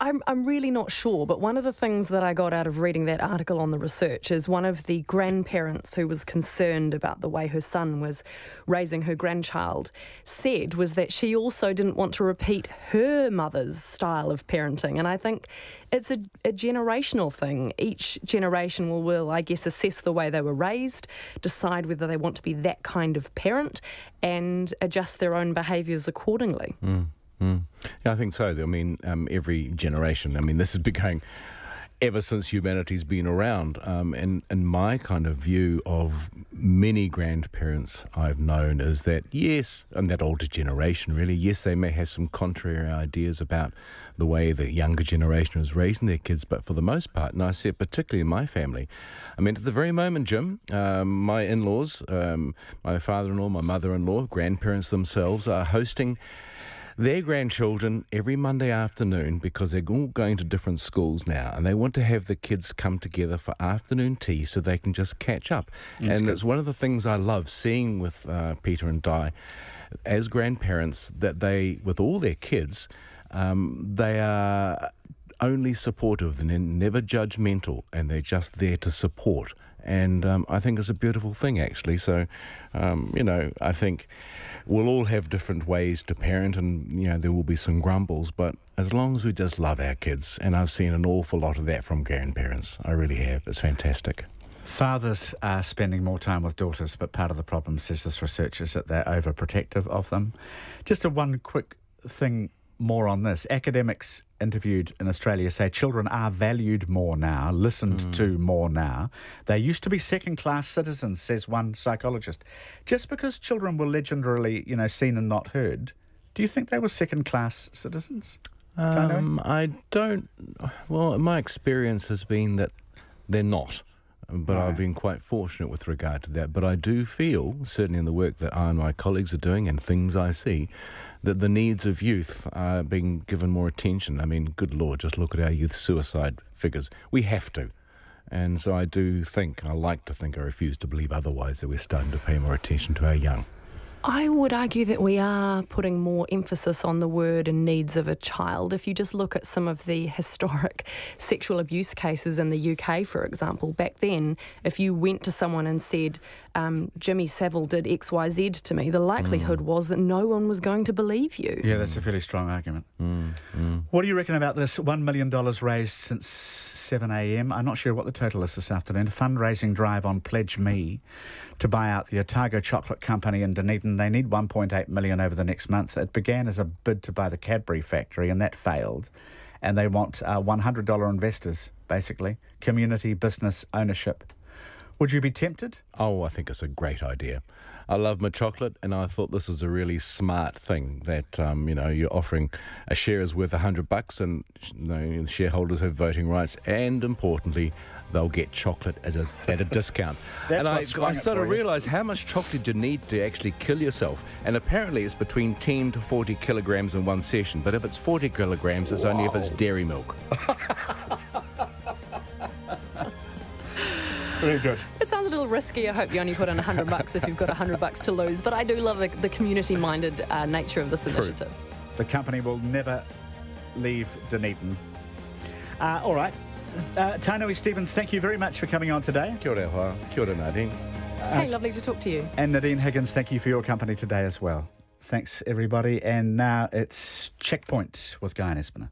I'm really not sure, but one of the things that I got out of reading that article on the research is one of the grandparents who was concerned about the way her son was raising her grandchild said was that she also didn't want to repeat her mother's style of parenting. And I think it's a generational thing. Each generation will, I guess, assess the way they were raised, decide whether they want to be that kind of parent, and adjust their own behaviours accordingly. Yeah, I think so. I mean, every generation. I mean, this has been going ever since humanity's been around. And my kind of view of many grandparents I've known is that, yes, and that older generation really, yes, they may have some contrary ideas about the way the younger generation is raising their kids, but for the most part, and I see it particularly in my family, I mean, at the very moment, Jim, my in-laws, my father-in-law, my mother-in-law, grandparents themselves are hosting their grandchildren every Monday afternoon because they're all going to different schools now and they want to have the kids come together for afternoon tea so they can just catch up. That's and good. It's one of the things I love seeing with Peter and Di as grandparents, that they, with all their kids, they are only supportive and never judgmental, and they're just there to support. And I think it's a beautiful thing, actually. So, you know, I think we'll all have different ways to parent, and, you know, there will be some grumbles, but as long as we just love our kids, and I've seen an awful lot of that from grandparents. I really have. It's fantastic. Fathers are spending more time with daughters, but part of the problem, says this research, is that they're overprotective of them. Just one quick thing more on this. Academics interviewed in Australia say children are valued more now, listened to more now. They used to be second-class citizens, says one psychologist. Just because children were legendarily, you know, seen and not heard, do you think they were second-class citizens? I don't. Well, my experience has been that they're not. But I've been quite fortunate with regard to that. But I do feel, certainly in the work that I and my colleagues are doing and things I see, that the needs of youth are being given more attention. I mean, good Lord, just look at our youth suicide figures. We have to. And so I do think, I like to think, I refuse to believe otherwise, that we're starting to pay more attention to our young. I would argue that we are putting more emphasis on the word and needs of a child. If you just look at some of the historic sexual abuse cases in the UK, for example, back then, if you went to someone and said, Jimmy Savile did XYZ to me, the likelihood was that no one was going to believe you. Yeah, that's a fairly strong argument. What do you reckon about this $1 million raised since 7 a.m? I'm not sure what the total is this afternoon. A fundraising drive on Pledge Me to buy out the Otago Chocolate Company in Dunedin. They need $1.8 million over the next month. It began as a bid to buy the Cadbury factory, and that failed. And they want $100 investors, basically. Community business ownership. Would you be tempted? Oh, I think it's a great idea. I love my chocolate, and I thought this was a really smart thing that, you know, you're offering a share is worth $100, and, you know, shareholders have voting rights, and importantly, they'll get chocolate at a discount. And I sort of realised how much chocolate you need to actually kill yourself, and apparently it's between 10 to 40 kilograms in one session, but if it's 40 kilograms, it's only if it's dairy milk. Very good. It sounds a little risky. I hope you only put in $100 if you've got $100 to lose. But I do love the community-minded nature of this initiative. The company will never leave Dunedin. All right. Tainui Stevens, thank you very much for coming on today. Kia ora hoa. Kia ora, Nadine. Hey, lovely to talk to you. And Nadine Higgins, thank you for your company today as well. Thanks, everybody. And now it's Checkpoint with Guy and Espiner.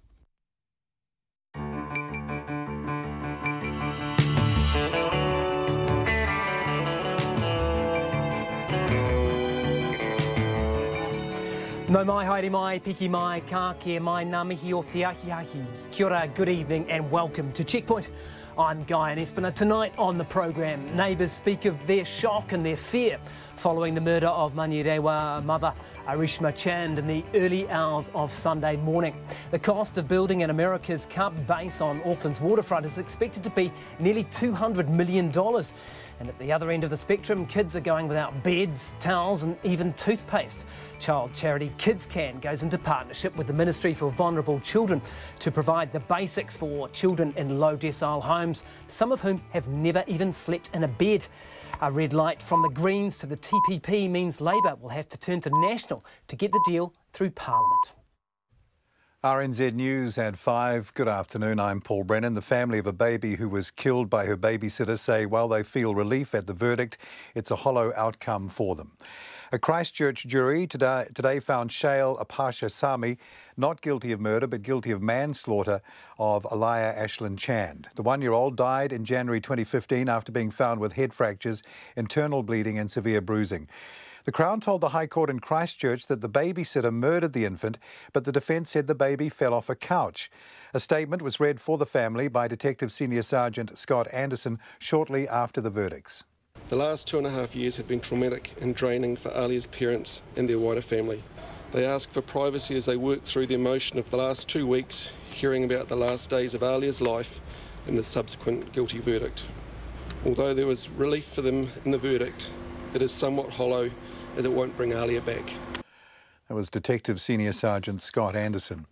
No mai, haere mai, piki mai, ka kia mai, ngā mihi o te ahi. Kia ora, good evening and welcome to Checkpoint. I'm Guy and Espiner. Tonight on the programme, neighbours speak of their shock and their fear following the murder of Manirewa mother Arishma Chand in the early hours of Sunday morning. The cost of building an America's Cup base on Auckland's waterfront is expected to be nearly $200 million. And at the other end of the spectrum, kids are going without beds, towels and even toothpaste. Child charity Kids Can goes into partnership with the Ministry for Vulnerable Children to provide the basics for children in low decile homes, some of whom have never even slept in a bed. A red light from the Greens to the TPP means Labour will have to turn to National to get the deal through Parliament. RNZ News at 5. Good afternoon, I'm Paul Brennan. The family of a baby who was killed by her babysitter say while they feel relief at the verdict, it's a hollow outcome for them. A Christchurch jury today found Shail Apasha-Sami not guilty of murder but guilty of manslaughter of Alaya Ashlyn Chand. The 1-year-old died in January 2015 after being found with head fractures, internal bleeding and severe bruising. The Crown told the High Court in Christchurch that the babysitter murdered the infant, but the defence said the baby fell off a couch. A statement was read for the family by Detective Senior Sergeant Scott Anderson shortly after the verdicts. The last 2.5 years have been traumatic and draining for Alia's parents and their wider family. They ask for privacy as they work through the emotion of the last 2 weeks, hearing about the last days of Alia's life and the subsequent guilty verdict. Although there was relief for them in the verdict, it is somewhat hollow as it won't bring Alia back. That was Detective Senior Sergeant Scott Anderson.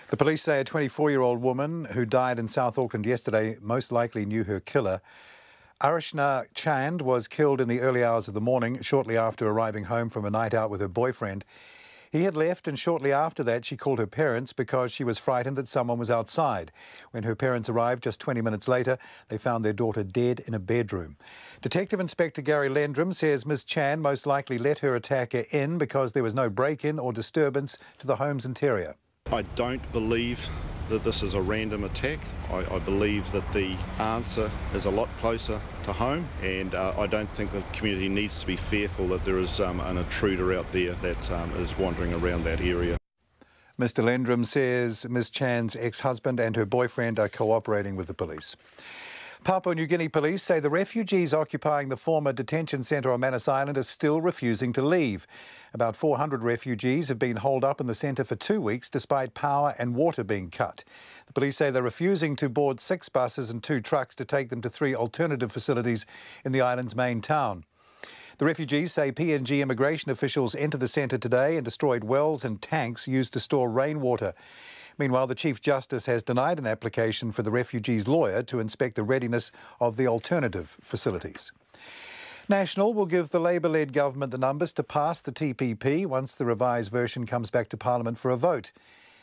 The police say a 24-year-old woman who died in South Auckland yesterday most likely knew her killer. Arishna Chand was killed in the early hours of the morning, shortly after arriving home from a night out with her boyfriend. He had left, and shortly after that she called her parents because she was frightened that someone was outside. When her parents arrived just 20 minutes later, they found their daughter dead in a bedroom. Detective Inspector Gary Lendrum says Ms Chan most likely let her attacker in because there was no break-in or disturbance to the home's interior. I don't believe that this is a random attack. I believe that the answer is a lot closer to home, and I don't think the community needs to be fearful that there is an intruder out there that is wandering around that area. Mr Lendrum says Ms Chan's ex-husband and her boyfriend are cooperating with the police. Papua New Guinea police say the refugees occupying the former detention centre on Manus Island are still refusing to leave. About 400 refugees have been holed up in the centre for 2 weeks despite power and water being cut. The police say they're refusing to board 6 buses and 2 trucks to take them to 3 alternative facilities in the island's main town. The refugees say PNG immigration officials entered the centre today and destroyed wells and tanks used to store rainwater. Meanwhile, the Chief Justice has denied an application for the refugees' lawyer to inspect the readiness of the alternative facilities. National will give the Labour-led government the numbers to pass the TPP once the revised version comes back to Parliament for a vote.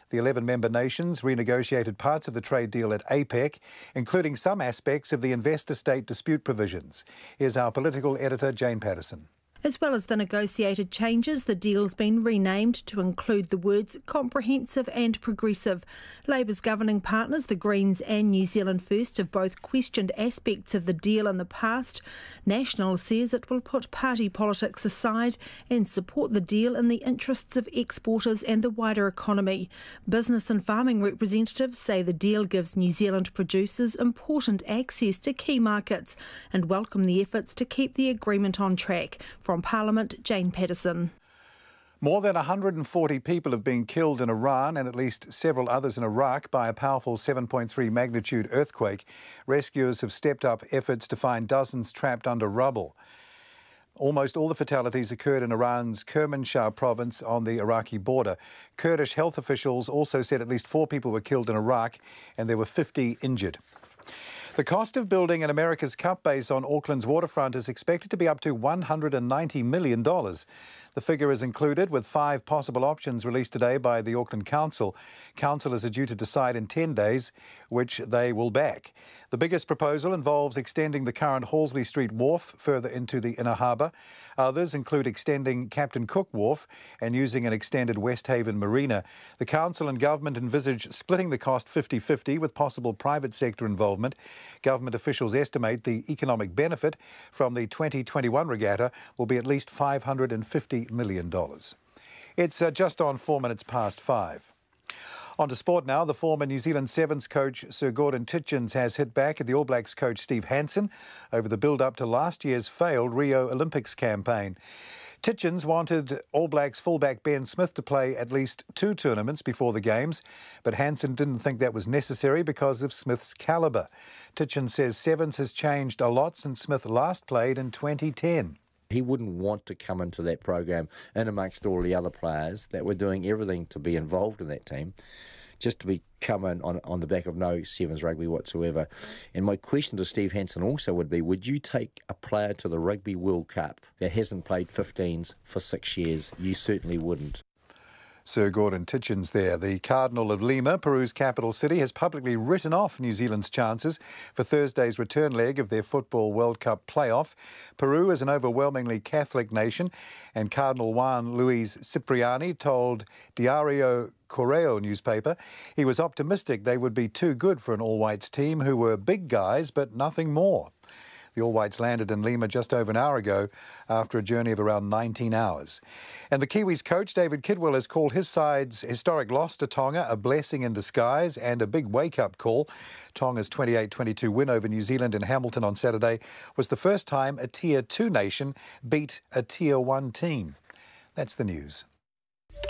The 11 member nations renegotiated parts of the trade deal at APEC, including some aspects of the investor-state dispute provisions. Here's our political editor, Jane Patterson. As well as the negotiated changes, the deal's been renamed to include the words comprehensive and progressive. Labour's governing partners, the Greens and New Zealand First, have both questioned aspects of the deal in the past. National says it will put party politics aside and support the deal in the interests of exporters and the wider economy. Business and farming representatives say the deal gives New Zealand producers important access to key markets and welcome the efforts to keep the agreement on track. From Parliament, Jane Patterson. More than 140 people have been killed in Iran and at least several others in Iraq by a powerful 7.3 magnitude earthquake. Rescuers have stepped up efforts to find dozens trapped under rubble. Almost all the fatalities occurred in Iran's Kermanshah province on the Iraqi border. Kurdish health officials also said at least 4 people were killed in Iraq and there were 50 injured. The cost of building an America's Cup base on Auckland's waterfront is expected to be up to $190 million. The figure is included with 5 possible options released today by the Auckland Council. Councillors are due to decide in 10 days which they will back. The biggest proposal involves extending the current Halsley Street Wharf further into the inner harbour. Others include extending Captain Cook Wharf and using an extended West Haven Marina. The Council and Government envisage splitting the cost 50-50 with possible private sector involvement. Government officials estimate the economic benefit from the 2021 regatta will be at least $550 million. It's just on 4 minutes past 5. On to sport now. The former New Zealand Sevens coach Sir Gordon Tietjens has hit back at the All Blacks coach Steve Hansen over the build-up to last year's failed Rio Olympics campaign. Tietjens wanted All Blacks fullback Ben Smith to play at least 2 tournaments before the Games, but Hansen didn't think that was necessary because of Smith's calibre. Tietjens says Sevens has changed a lot since Smith last played in 2010. He wouldn't want to come into that program in amongst all the other players that were doing everything to be involved in that team, just to be come in on the back of no Sevens rugby whatsoever. And my question to Steve Hansen also would be, would you take a player to the Rugby World Cup that hasn't played 15s for 6 years? You certainly wouldn't. Sir Gordon Titchens there. The Cardinal of Lima, Peru's capital city, has publicly written off New Zealand's chances for Thursday's return leg of their Football World Cup playoff. Peru is an overwhelmingly Catholic nation, and Cardinal Juan Luis Cipriani told Diario Correo newspaper he was optimistic they would be too good for an all-whites team who were big guys but nothing more. The All Whites landed in Lima just over an hour ago after a journey of around 19 hours. And the Kiwis coach, David Kidwell, has called his side's historic loss to Tonga a blessing in disguise and a big wake-up call. Tonga's 28-22 win over New Zealand in Hamilton on Saturday was the first time a Tier 2 nation beat a Tier 1 team. That's the news.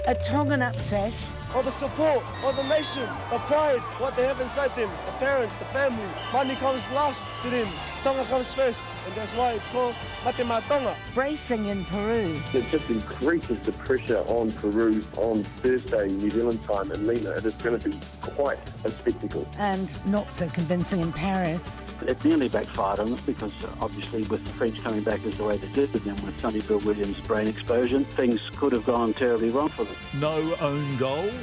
A Tongan upset. Or the support, or the nation, the pride, what they have inside them, the parents, the family. Money comes last to them. Tonga comes first, and that's why it's called Matema Tonga. Bracing in Peru. It just increases the pressure on Peru on Thursday, New Zealand time in Lima. It is going to be quite a spectacle. And not so convincing in Paris. It nearly backfired on us because obviously with the French coming back as the way they did, and then with Sonny Bill Williams' brain explosion, things could have gone terribly wrong for them. No own goals.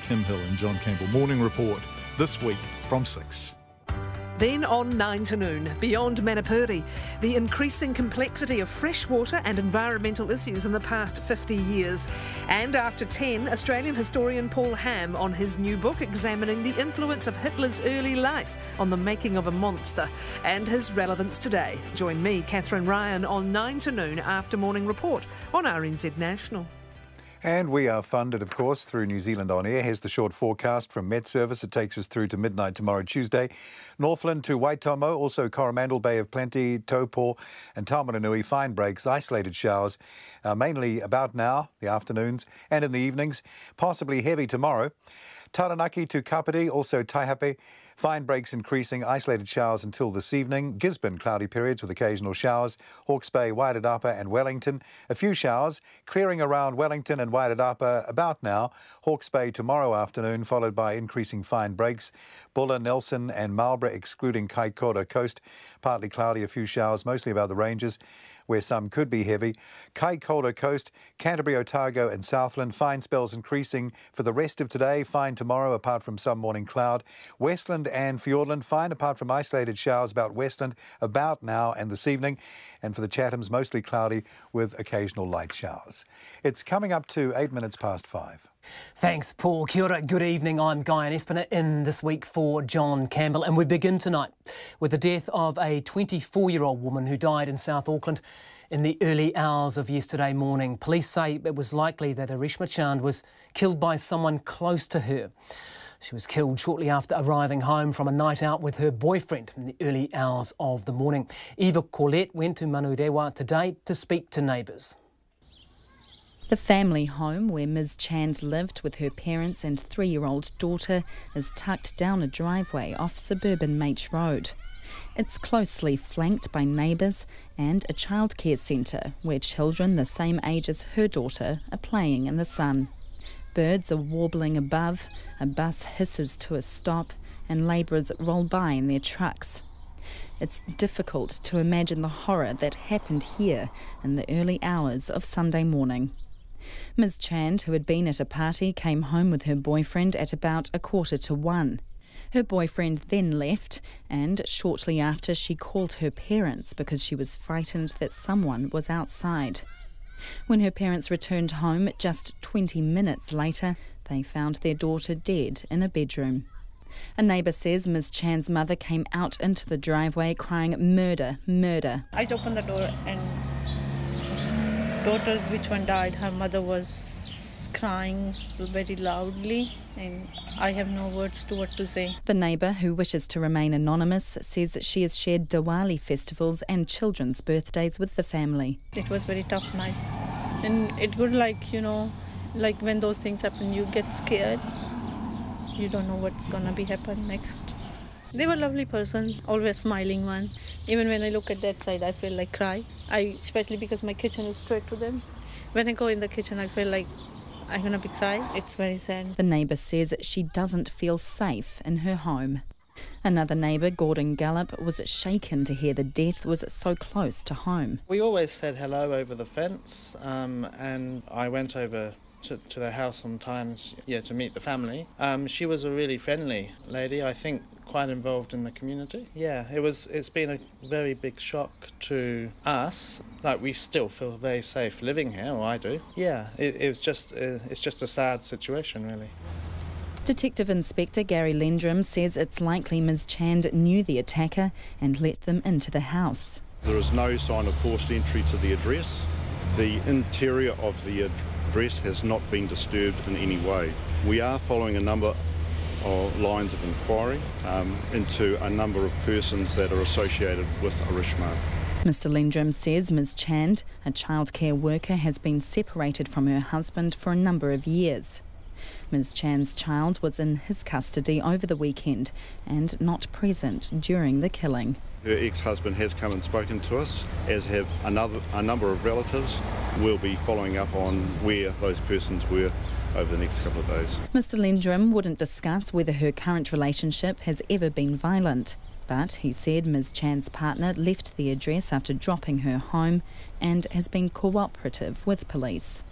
Kim Hill and John Campbell. Morning Report this week from 6. Then on 9 to noon, beyond Manapuri, the increasing complexity of freshwater and environmental issues in the past 50 years. And after 10, Australian historian Paul Ham on his new book examining the influence of Hitler's early life on the making of a monster and his relevance today. Join me, Catherine Ryan, on 9 to noon after Morning Report on RNZ National. And we are funded, of course, through New Zealand On Air. Here's the short forecast from Met Service. It takes us through to midnight tomorrow, Tuesday. Northland to Waitomo, also Coromandel, Bay of Plenty, Taupo and Taumarunui. Fine breaks, isolated showers, mainly about now, the afternoons and in the evenings. Possibly heavy tomorrow. Taranaki to Kapiti, also Taihape. Fine breaks increasing, isolated showers until this evening. Gisborne, cloudy periods with occasional showers. Hawke's Bay, Wairarapa and Wellington. A few showers, clearing around Wellington and Wairarapa about now. Hawke's Bay tomorrow afternoon, followed by increasing fine breaks. Bulla, Nelson and Marlborough, excluding Kaikoura Coast. Partly cloudy, a few showers, mostly about the ranges, where some could be heavy. Kaikoura Coast, Canterbury, Otago and Southland. Fine spells increasing for the rest of today. Fine tomorrow, apart from some morning cloud. Westland and Fiordland, fine apart from isolated showers about Westland about now and this evening. And for the Chathams, mostly cloudy with occasional light showers. It's coming up to 8 minutes past 5. Thanks, Paul. Kia ora, good evening. I'm Guy Espiner in this week for John Campbell. And we begin tonight with the death of a 24-year-old woman who died in South Auckland in the early hours of yesterday morning. Police say it was likely that Arishma Chand was killed by someone close to her. She was killed shortly after arriving home from a night out with her boyfriend in the early hours of the morning. Eva Corlett went to Manurewa today to speak to neighbours. The family home where Ms Chand lived with her parents and 3-year-old daughter is tucked down a driveway off suburban Maitch Road. It's closely flanked by neighbours and a childcare centre where children the same age as her daughter are playing in the sun. Birds are warbling above, a bus hisses to a stop and labourers roll by in their trucks. It's difficult to imagine the horror that happened here in the early hours of Sunday morning. Ms Chand, who had been at a party, came home with her boyfriend at about 1:45. Her boyfriend then left, and shortly after she called her parents because she was frightened that someone was outside. When her parents returned home just 20 minutes later, they found their daughter dead in a bedroom. A neighbour says Ms Chand's mother came out into the driveway crying, "Murder, murder." I opened the door and daughter, which one died, her mother was crying very loudly and I have no words to what to say. The neighbour, who wishes to remain anonymous, says that she has shared Diwali festivals and children's birthdays with the family. It was very tough night and it would like when those things happen you get scared. You don't know what's gonna be happen next. They were lovely persons, always smiling one. Even when I look at that side, I feel like cry. Especially because my kitchen is straight to them. When I go in the kitchen, I feel like I'm gonna be crying. It's very sad. The neighbour says she doesn't feel safe in her home. Another neighbour, Gordon Gallup, was shaken to hear the death was so close to home. We always said hello over the fence, and I went over to their house sometimes, to meet the family. She was a really friendly lady, I think quite involved in the community. It's been a very big shock to us. Like, we still feel very safe living here, or I do. It's just a sad situation, really. Detective Inspector Gary Lendrum says it's likely Ms Chand knew the attacker and let them into the house. There is no sign of forced entry to the address. The interior of the address has not been disturbed in any way. We are following a number of lines of inquiry into a number of persons that are associated with Arishma. Mr Lendrum says Ms Chand, a childcare worker, has been separated from her husband for a number of years. Ms Chand's child was in his custody over the weekend and not present during the killing. Her ex-husband has come and spoken to us, as have a number of relatives. We'll be following up on where those persons were over the next couple of days. Mr Lendrum wouldn't discuss whether her current relationship has ever been violent, but he said Ms Chand's partner left the address after dropping her home and has been cooperative with police.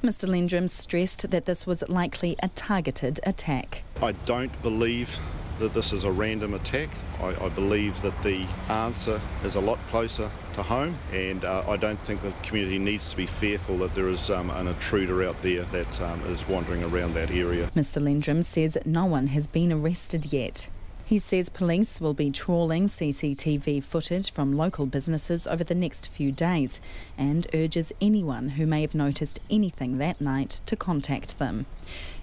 Mr Lendrum stressed that this was likely a targeted attack. I don't believe that this is a random attack. I believe that the answer is a lot closer to home, and I don't think the community needs to be fearful that there is an intruder out there that is wandering around that area. Mr Lendrum says no one has been arrested yet. He says police will be trawling CCTV footage from local businesses over the next few days and urges anyone who may have noticed anything that night to contact them.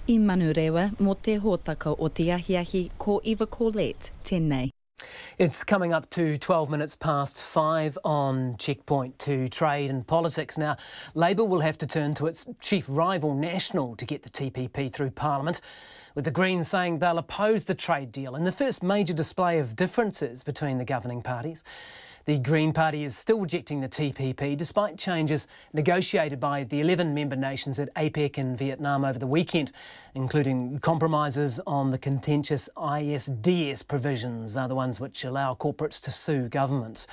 I Manurewa, mo te hōtaka o te ahiahi, ko Eva Colette, tēnei. It's coming up to 12 minutes past 5 on Checkpoint to trade and politics. Now, Labour will have to turn to its chief rival National to get the TPP through Parliament, with the Greens saying they'll oppose the trade deal in the first major display of differences between the governing parties. The Green Party is still rejecting the TPP despite changes negotiated by the 11 member nations at APEC in Vietnam over the weekend, including compromises on the contentious ISDS provisions, the ones which allow corporates to sue governments.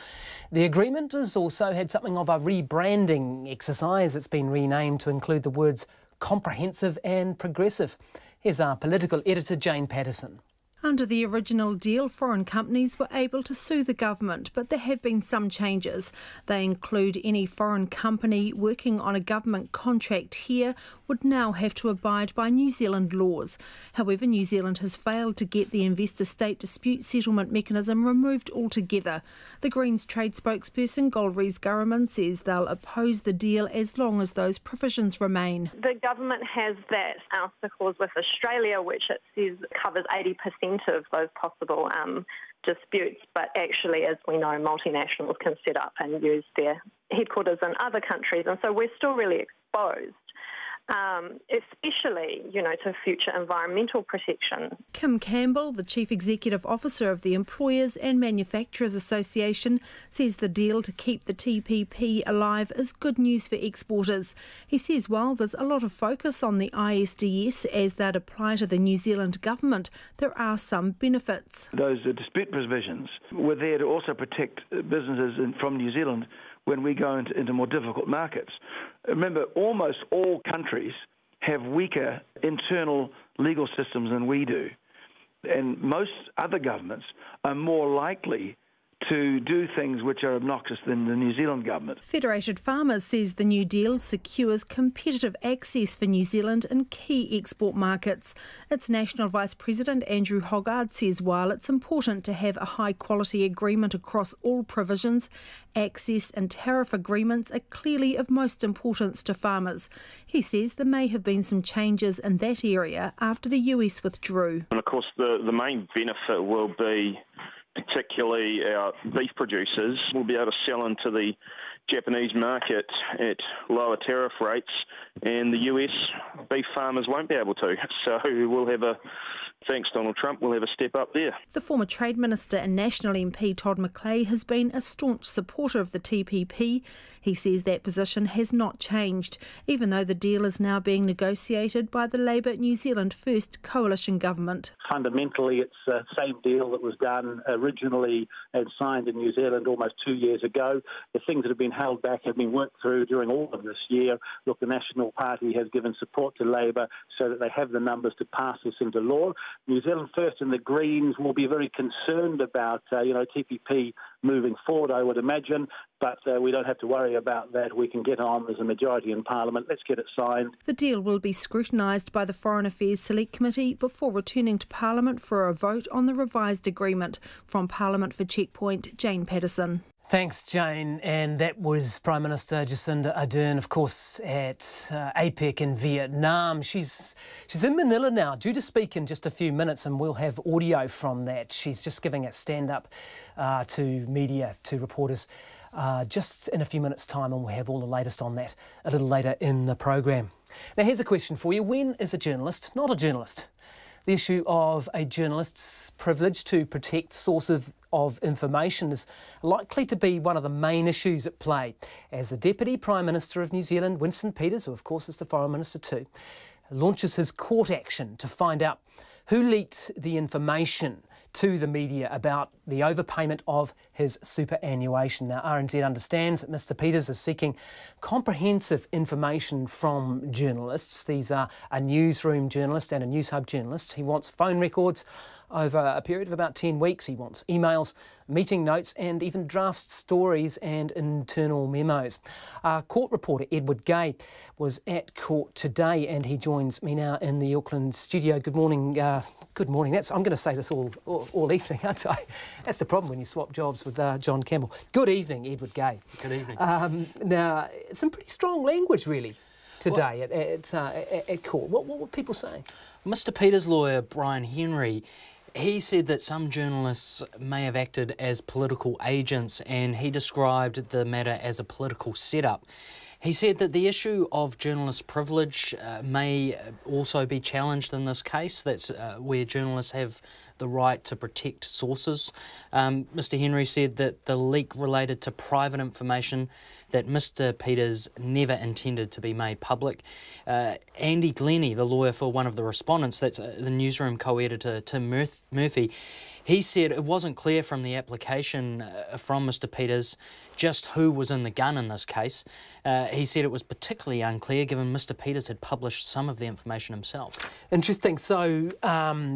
The agreement has also had something of a rebranding exercise. It's been renamed to include the words comprehensive and progressive. Here's our political editor, Jane Patterson. Under the original deal, foreign companies were able to sue the government, but there have been some changes. They include any foreign company working on a government contract here would now have to abide by New Zealand laws. However, New Zealand has failed to get the investor-state dispute settlement mechanism removed altogether. The Greens trade spokesperson, Golriz Garaman, says they'll oppose the deal as long as those provisions remain. The government has that ouster clause with Australia, which it says covers 80% of those possible disputes, but actually, as we know, multinationals can set up and use their headquarters in other countries, and so we're still really exposed, especially, to future environmental protection. Kim Campbell, the Chief Executive Officer of the Employers and Manufacturers Association, says the deal to keep the TPP alive is good news for exporters. He says while there's a lot of focus on the ISDS as that apply to the New Zealand government, there are some benefits. Those dispute provisions were there to also protect businesses from New Zealand when we go into more difficult markets. Remember, almost all countries have weaker internal legal systems than we do. And most other governments are more likely to do things which are obnoxious than the New Zealand government. Federated Farmers says the new deal secures competitive access for New Zealand in key export markets. Its National Vice President Andrew Hoggard says while it's important to have a high-quality agreement across all provisions, access and tariff agreements are clearly of most importance to farmers. He says there may have been some changes in that area after the US withdrew. And of course the main benefit will be particularly our beef producers will be able to sell into the Japanese market at lower tariff rates, and the US beef farmers won't be able to. So we'll have a Thanks, Donald Trump. We'll have a step up there. The former Trade Minister and National MP Todd McClay has been a staunch supporter of the TPP. He says that position has not changed, even though the deal is now being negotiated by the Labour New Zealand First coalition government. Fundamentally, it's the same deal that was done originally and signed in New Zealand almost 2 years ago. The things that have been held back have been worked through during all of this year. Look, the National Party has given support to Labour so that they have the numbers to pass this into law. New Zealand First and the Greens will be very concerned about, TPP moving forward, I would imagine, but we don't have to worry about that. We can get on. There's a majority in Parliament. Let's get it signed. The deal will be scrutinised by the Foreign Affairs Select Committee before returning to Parliament for a vote on the revised agreement. From Parliament for Checkpoint, Jane Patterson. Thanks, Jane. And that was Prime Minister Jacinda Ardern, of course, at APEC in Vietnam. She's in Manila now, due to speak in just a few minutes, and we'll have audio from that. She's just giving a stand-up to media, to reporters, just in a few minutes' time, and we'll have all the latest on that a little later in the programme. Now, here's a question for you. When is a journalist not a journalist? The issue of a journalist's privilege to protect sources of information is likely to be one of the main issues at play, as the Deputy Prime Minister of New Zealand, Winston Peters, who of course is the Foreign Minister too, launches his court action to find out who leaked the information to the media about the overpayment of his superannuation. Now, RNZ understands that Mr Peters is seeking comprehensive information from journalists. These are a newsroom journalist and a news hub journalist. He wants phone records over a period of about 10 weeks. He wants emails, meeting notes and even draft stories and internal memos. Court reporter Edward Gay was at court today and he joins me now in the Auckland studio. Good morning. Good morning. I'm going to say this all evening, aren't I? That's the problem when you swap jobs with John Campbell. Good evening, Edward Gay. Good evening. Now, some pretty strong language, really, today at court. What were people saying? Mr Peters' lawyer, Brian Henry, he said that some journalists may have acted as political agents and he described the matter as a political setup. He said that the issue of journalist privilege may also be challenged in this case. That's where journalists have the right to protect sources. Mr Henry said that the leak related to private information that Mr Peters never intended to be made public. Andy Glennie, the lawyer for one of the respondents, that's the newsroom co-editor Tim Murphy, he said it wasn't clear from the application from Mr Peters just who was in the gun in this case. He said it was particularly unclear given Mr Peters had published some of the information himself. Interesting. So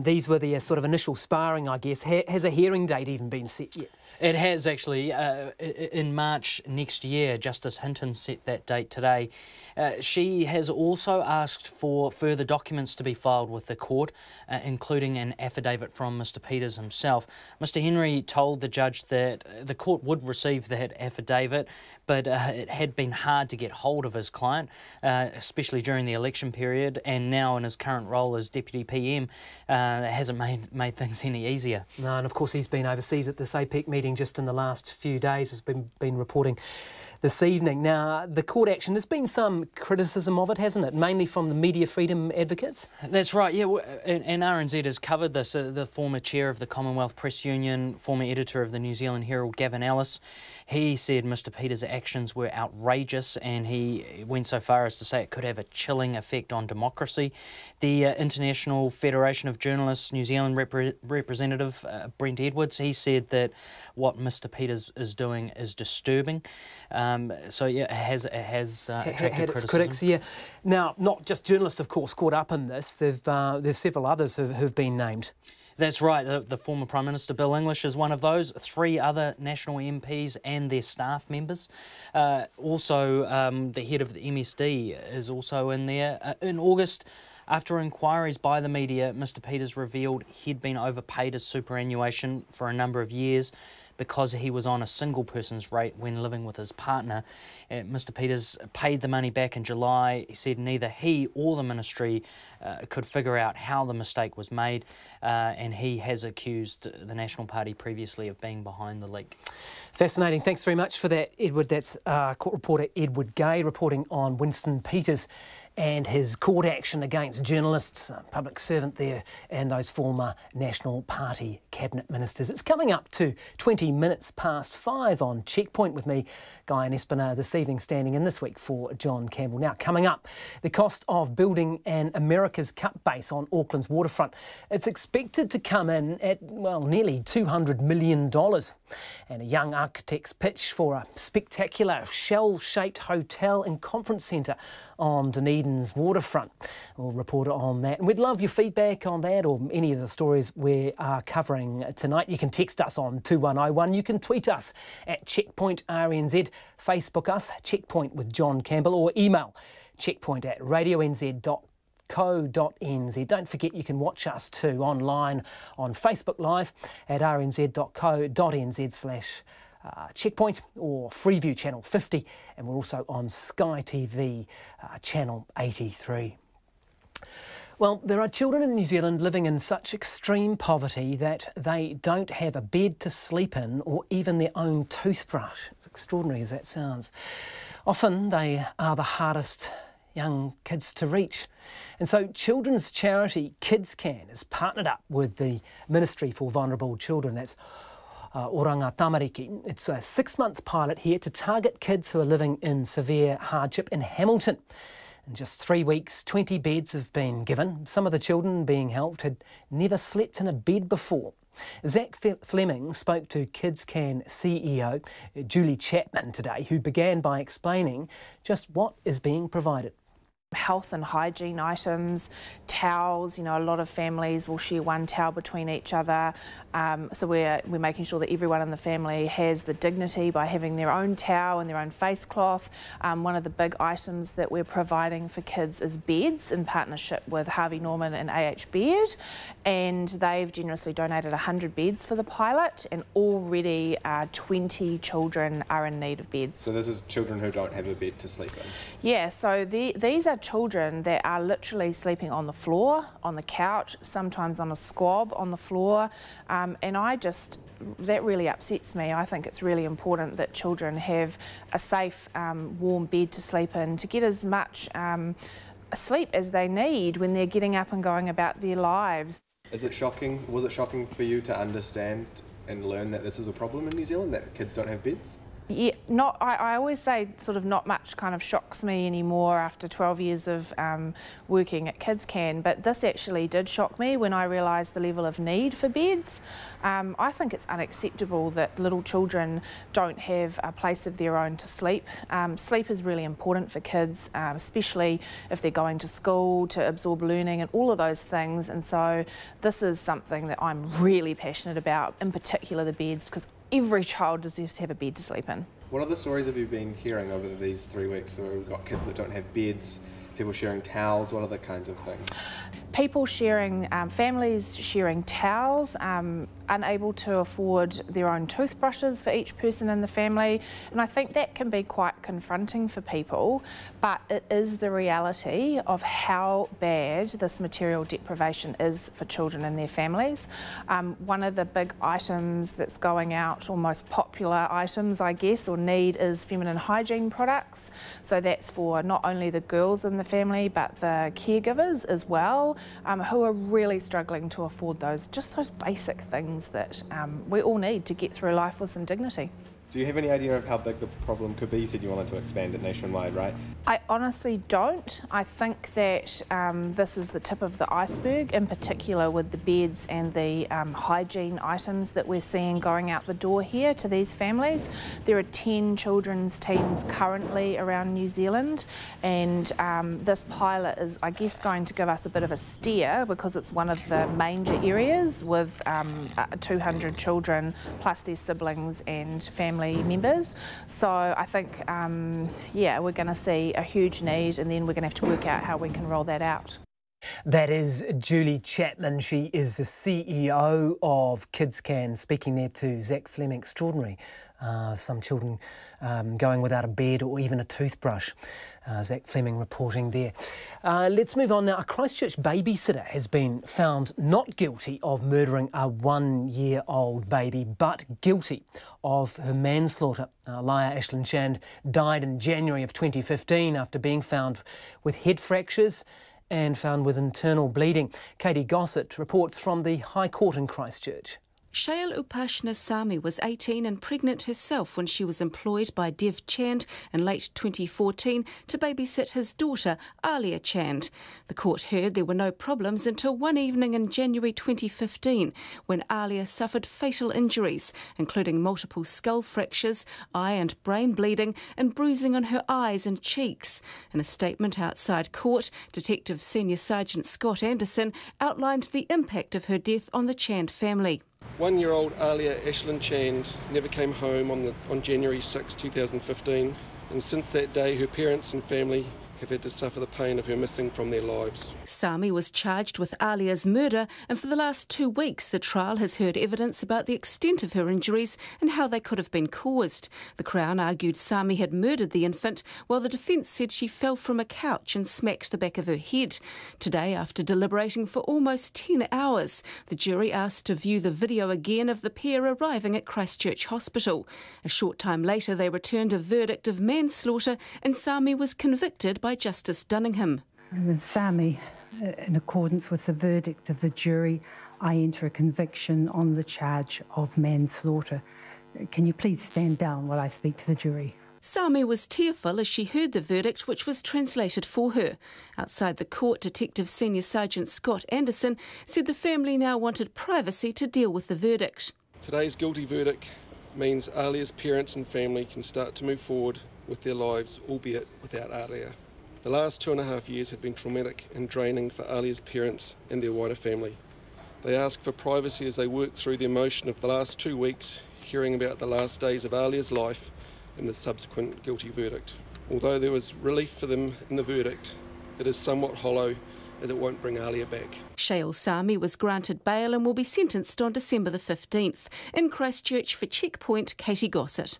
these were the sort of initial sparring, I guess. Has a hearing date even been set yet? It has actually. In March next year, Justice Hinton set that date today. She has also asked for further documents to be filed with the court, including an affidavit from Mr Peters himself. Mr Henry told the judge that the court would receive that affidavit, but it had been hard to get hold of his client, especially during the election period, and now in his current role as Deputy PM, it hasn't made things any easier. No, and of course he's been overseas at this APEC meeting just in the last few days, has been reporting this evening. Now, the court action, there's been some criticism of it, hasn't it? Mainly from the media freedom advocates? That's right, yeah, and RNZ has covered this. The former chair of the Commonwealth Press Union, former editor of the New Zealand Herald, Gavin Ellis, he said Mr Peters' actions were outrageous and he went so far as to say it could have a chilling effect on democracy. The International Federation of Journalists New Zealand representative, Brent Edwards, he said that what Mr Peters is doing is disturbing. So yeah, it has attracted criticism. Critics, yeah. Now, not just journalists, of course, caught up in this. There's several others who've been named. That's right. The former Prime Minister Bill English is one of those. 3 other national MPs and their staff members. Also, the head of the MSD is also in there. In August, after inquiries by the media, Mr Peters revealed he'd been overpaid his superannuation for a number of years because he was on a single person's rate when living with his partner. Mr Peters paid the money back in July. He said neither he or the ministry could figure out how the mistake was made, and he has accused the National Party previously of being behind the leak. Fascinating. Thanks very much for that, Edward. That's court reporter Edward Gay reporting on Winston Peters and his court action against journalists, a public servant there, and those former National Party cabinet ministers. It's coming up to 20 minutes past 5 on Checkpoint with me, Guy and Espina, this evening, standing in this week for John Campbell. Now, coming up, the cost of building an America's Cup base on Auckland's waterfront. It's expected to come in at, well, nearly $200 million. And a young architect's pitch for a spectacular shell-shaped hotel and conference centre on Dunedin's waterfront. We'll report on that. And we'd love your feedback on that or any of the stories we are covering tonight. You can text us on 2101. You can tweet us at Checkpoint RNZ, Facebook us, Checkpoint with John Campbell, or email checkpoint@radionz.co.nz. Don't forget you can watch us too online on Facebook Live at rnz.co.nz/checkpoint or Freeview channel 50, and we're also on Sky TV channel 83. Well, there are children in New Zealand living in such extreme poverty that they don't have a bed to sleep in or even their own toothbrush. As extraordinary as that sounds. Often they are the hardest young kids to reach. And so children's charity KidsCan has partnered up with the Ministry for Vulnerable Children. That's Oranga Tamariki. It's a 6-month pilot here to target kids who are living in severe hardship in Hamilton. In just 3 weeks, 20 beds have been given. Some of the children being helped had never slept in a bed before. Zach Fleming spoke to KidsCan CEO Julie Chapman today, who began by explaining just what is being provided. Health and hygiene items, towels. You know, a lot of families will share one towel between each other. So we're making sure that everyone in the family has the dignity by having their own towel and their own face cloth. One of the big items that we're providing for kids is beds in partnership with Harvey Norman and AH Beard, and they've generously donated 100 beds for the pilot, and already 20 children are in need of beds. So this is children who don't have a bed to sleep in? Yeah, so these are children that are literally sleeping on the floor, on the couch, sometimes on a squab on the floor, and that really upsets me. I think it's really important that children have a safe, warm bed to sleep in, to get as much sleep as they need when they're getting up and going about their lives. Is it shocking? Was it shocking for you to understand and learn that this is a problem in New Zealand, that kids don't have beds? Yeah, I always say sort of not much kind of shocks me anymore after 12 years of working at KidsCan, but this actually did shock me when I realised the level of need for beds. I think it's unacceptable that little children don't have a place of their own to sleep. Sleep is really important for kids, especially if they're going to school, to absorb learning and all of those things, and so this is something that I'm really passionate about, in particular the beds, because every child deserves to have a bed to sleep in. What other stories have you been hearing over these 3 weeks where we've got kids that don't have beds, people sharing towels, what other kinds of things? People sharing, families sharing towels, unable to afford their own toothbrushes for each person in the family, and I think that can be quite confronting for people, but it is the reality of how bad this material deprivation is for children and their families. One of the big items that's going out, or most popular items I guess, or need, is feminine hygiene products. So that's for not only the girls in the family but the caregivers as well, who are really struggling to afford those basic things that we all need to get through life with some dignity. Do you have any idea of how big the problem could be? You said you wanted to expand it nationwide, right? I honestly don't. I think that this is the tip of the iceberg, in particular with the beds and the hygiene items that we're seeing going out the door here to these families. There are 10 children's teams currently around New Zealand, and this pilot is, I guess, going to give us a bit of a steer because it's one of the major areas with 200 children plus their siblings and family members. So I think, yeah, we're going to see a huge need, and then we're going to have to work out how we can roll that out. That is Julie Chapman. She is the CEO of KidsCan, speaking there to Zach Fleming. Extraordinary. Some children going without a bed or even a toothbrush. Zach Fleming reporting there. Let's move on now. A Christchurch babysitter has been found not guilty of murdering a 1-year-old baby, but guilty of her manslaughter. Laia Ashland Shand died in January of 2015 after being found with head fractures and found with internal bleeding. Katie Gossett reports from the High Court in Christchurch. Shail Upashna Sami was 18 and pregnant herself when she was employed by Dev Chand in late 2014 to babysit his daughter, Alia Chand. The court heard there were no problems until one evening in January 2015 when Alia suffered fatal injuries, including multiple skull fractures, eye and brain bleeding and bruising on her eyes and cheeks. In a statement outside court, Detective Senior Sergeant Scott Anderson outlined the impact of her death on the Chand family. 1-year-old Alia Ashland Chand never came home on January 6, 2015, and since that day her parents and family have had to suffer the pain of her missing from their lives. Sami was charged with Alia's murder, and for the last 2 weeks the trial has heard evidence about the extent of her injuries and how they could have been caused. The Crown argued Sami had murdered the infant, while the defence said she fell from a couch and smacked the back of her head. Today, after deliberating for almost 10 hours, the jury asked to view the video again of the pair arriving at Christchurch Hospital. A short time later they returned a verdict of manslaughter and Sami was convicted by Justice Dunningham. With Sami, in accordance with the verdict of the jury, I enter a conviction on the charge of manslaughter. Can you please stand down while I speak to the jury? Sami was tearful as she heard the verdict, which was translated for her. Outside the court, Detective Senior Sergeant Scott Anderson said the family now wanted privacy to deal with the verdict. Today's guilty verdict means Alia's parents and family can start to move forward with their lives, albeit without Alia. The last 2.5 years have been traumatic and draining for Alia's parents and their wider family. They ask for privacy as they work through the emotion of the last 2 weeks, hearing about the last days of Alia's life and the subsequent guilty verdict. Although there was relief for them in the verdict, it is somewhat hollow as it won't bring Alia back. Shail Sami was granted bail and will be sentenced on December the 15th. In Christchurch for Checkpoint, Katie Gossett.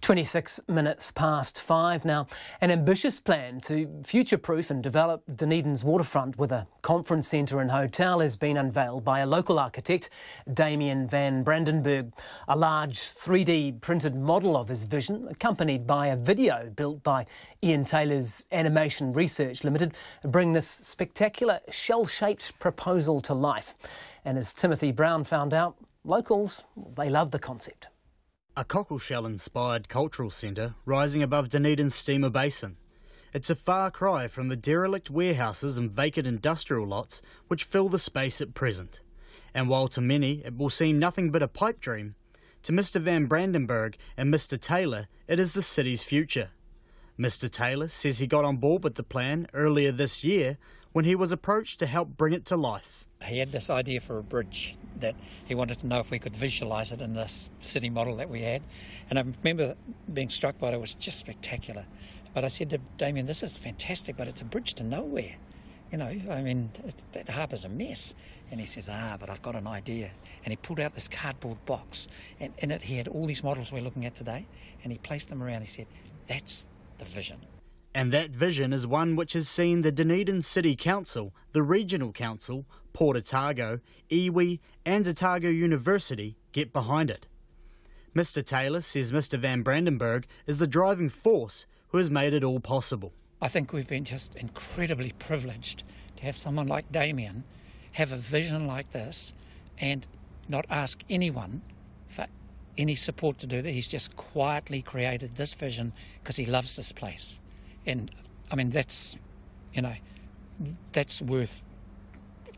26 minutes past 5 now. An ambitious plan to future-proof and develop Dunedin's waterfront with a conference centre and hotel has been unveiled by a local architect, Damien van Brandenburg. A large 3D printed model of his vision, accompanied by a video built by Ian Taylor's Animation Research Limited, bring this spectacular shell-shaped proposal to life. And as Timothy Brown found out, locals, they love the concept. A cockleshell-inspired cultural centre rising above Dunedin's steamer basin. It's a far cry from the derelict warehouses and vacant industrial lots which fill the space at present. And while to many it will seem nothing but a pipe dream, to Mr Van Brandenburg and Mr Taylor it is the city's future. Mr Taylor says he got on board with the plan earlier this year when he was approached to help bring it to life. He had this idea for a bridge that he wanted to know if we could visualise it in this city model that we had. And I remember being struck by it. It was just spectacular. But I said to Damien, this is fantastic, but it's a bridge to nowhere. You know, I mean, that harbour's a mess. And he says, but I've got an idea. And he pulled out this cardboard box. And in it he had all these models we're looking at today. And he placed them around. He said, that's the vision. And that vision is one which has seen the Dunedin City Council, the Regional Council, Port Otago, iwi and Otago University get behind it. Mr Taylor says Mr Van Brandenburg is the driving force who has made it all possible. I think we've been just incredibly privileged to have someone like Damien have a vision like this and not ask anyone for any support to do that. He's just quietly created this vision because he loves this place. And I mean, that's, you know, that's worth,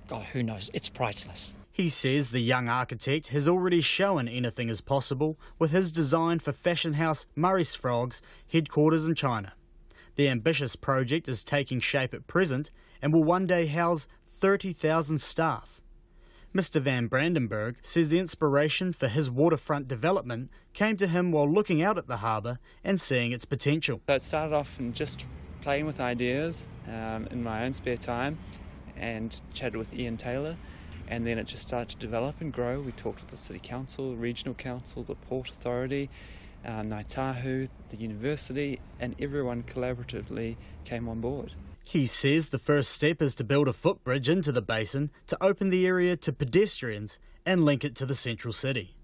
God, who knows, it's priceless. He says the young architect has already shown anything is possible with his design for fashion house Murray's Frogs headquarters in China. The ambitious project is taking shape at present and will one day house 30,000 staff. Mr Van Brandenburg says the inspiration for his waterfront development came to him while looking out at the harbour and seeing its potential. So it started off from just playing with ideas in my own spare time, and chatted with Ian Taylor, and then it just started to develop and grow. We talked with the City Council, Regional Council, the Port Authority, Ngāi Tahu, the university, and everyone collaboratively came on board. He says the first step is to build a footbridge into the basin to open the area to pedestrians and link it to the central city.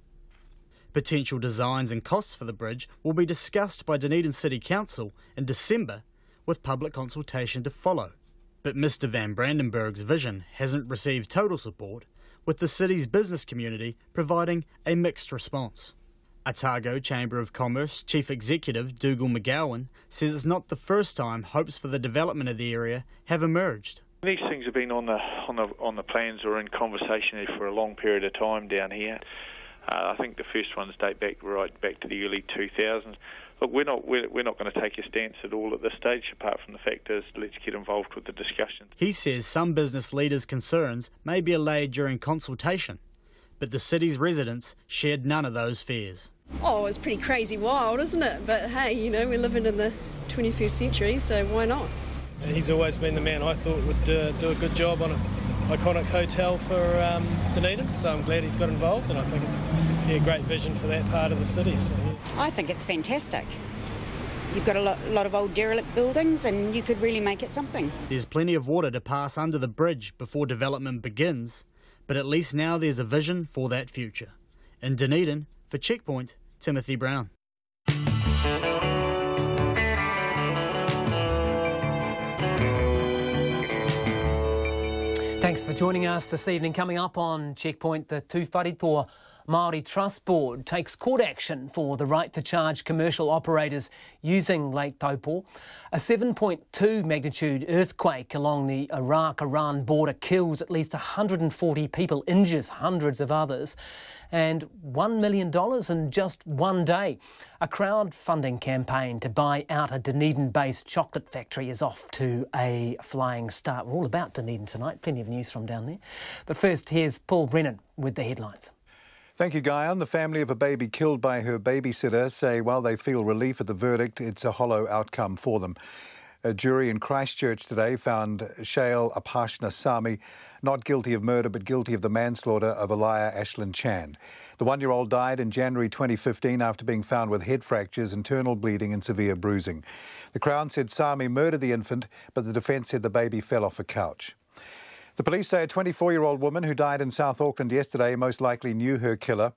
Potential designs and costs for the bridge will be discussed by Dunedin City Council in December, with public consultation to follow. But Mr Van Brandenburg's vision hasn't received total support, with the city's business community providing a mixed response. Otago Chamber of Commerce Chief Executive Dougal McGowan says it's not the first time hopes for the development of the area have emerged. These things have been on the plans or in conversation for a long period of time down here. I think the first ones date right back to the early 2000s. Look, we're not going to take a stance at all at this stage, apart from the fact is let's get involved with the discussion. He says some business leaders' concerns may be allayed during consultation, but the city's residents shared none of those fears. Oh, it's pretty crazy wild, isn't it? But hey, you know, we're living in the 21st century, so why not? He's always been the man I thought would do a good job on an iconic hotel for Dunedin, so I'm glad he's got involved, and I think it's a great vision for that part of the city. So, yeah. I think it's fantastic. You've got a lot of old derelict buildings and you could really make it something. There's plenty of water to pass under the bridge before development begins, but at least now there's a vision for that future. In Dunedin, for Checkpoint, Timothy Brown. Thanks for joining us this evening. Coming up on Checkpoint, the Tū Wharetoa Māori Trust Board takes court action for the right to charge commercial operators using Lake Taupo. A 7.2 magnitude earthquake along the Iraq-Iran border kills at least 140 people, injures hundreds of others, and $1 million in just one day. A crowdfunding campaign to buy out a Dunedin-based chocolate factory is off to a flying start. We're all about Dunedin tonight, plenty of news from down there. But first, here's Paul Brennan with the headlines. Thank you, Guyon. The family of a baby killed by her babysitter say while they feel relief at the verdict, it's a hollow outcome for them. A jury in Christchurch today found Shail Apashna Sami not guilty of murder but guilty of the manslaughter of Alaya Ashlyn Chand. The one-year-old died in January 2015 after being found with head fractures, internal bleeding and severe bruising. The Crown said Sami murdered the infant, but the defence said the baby fell off a couch. The police say a 24-year-old woman who died in South Auckland yesterday most likely knew her killer.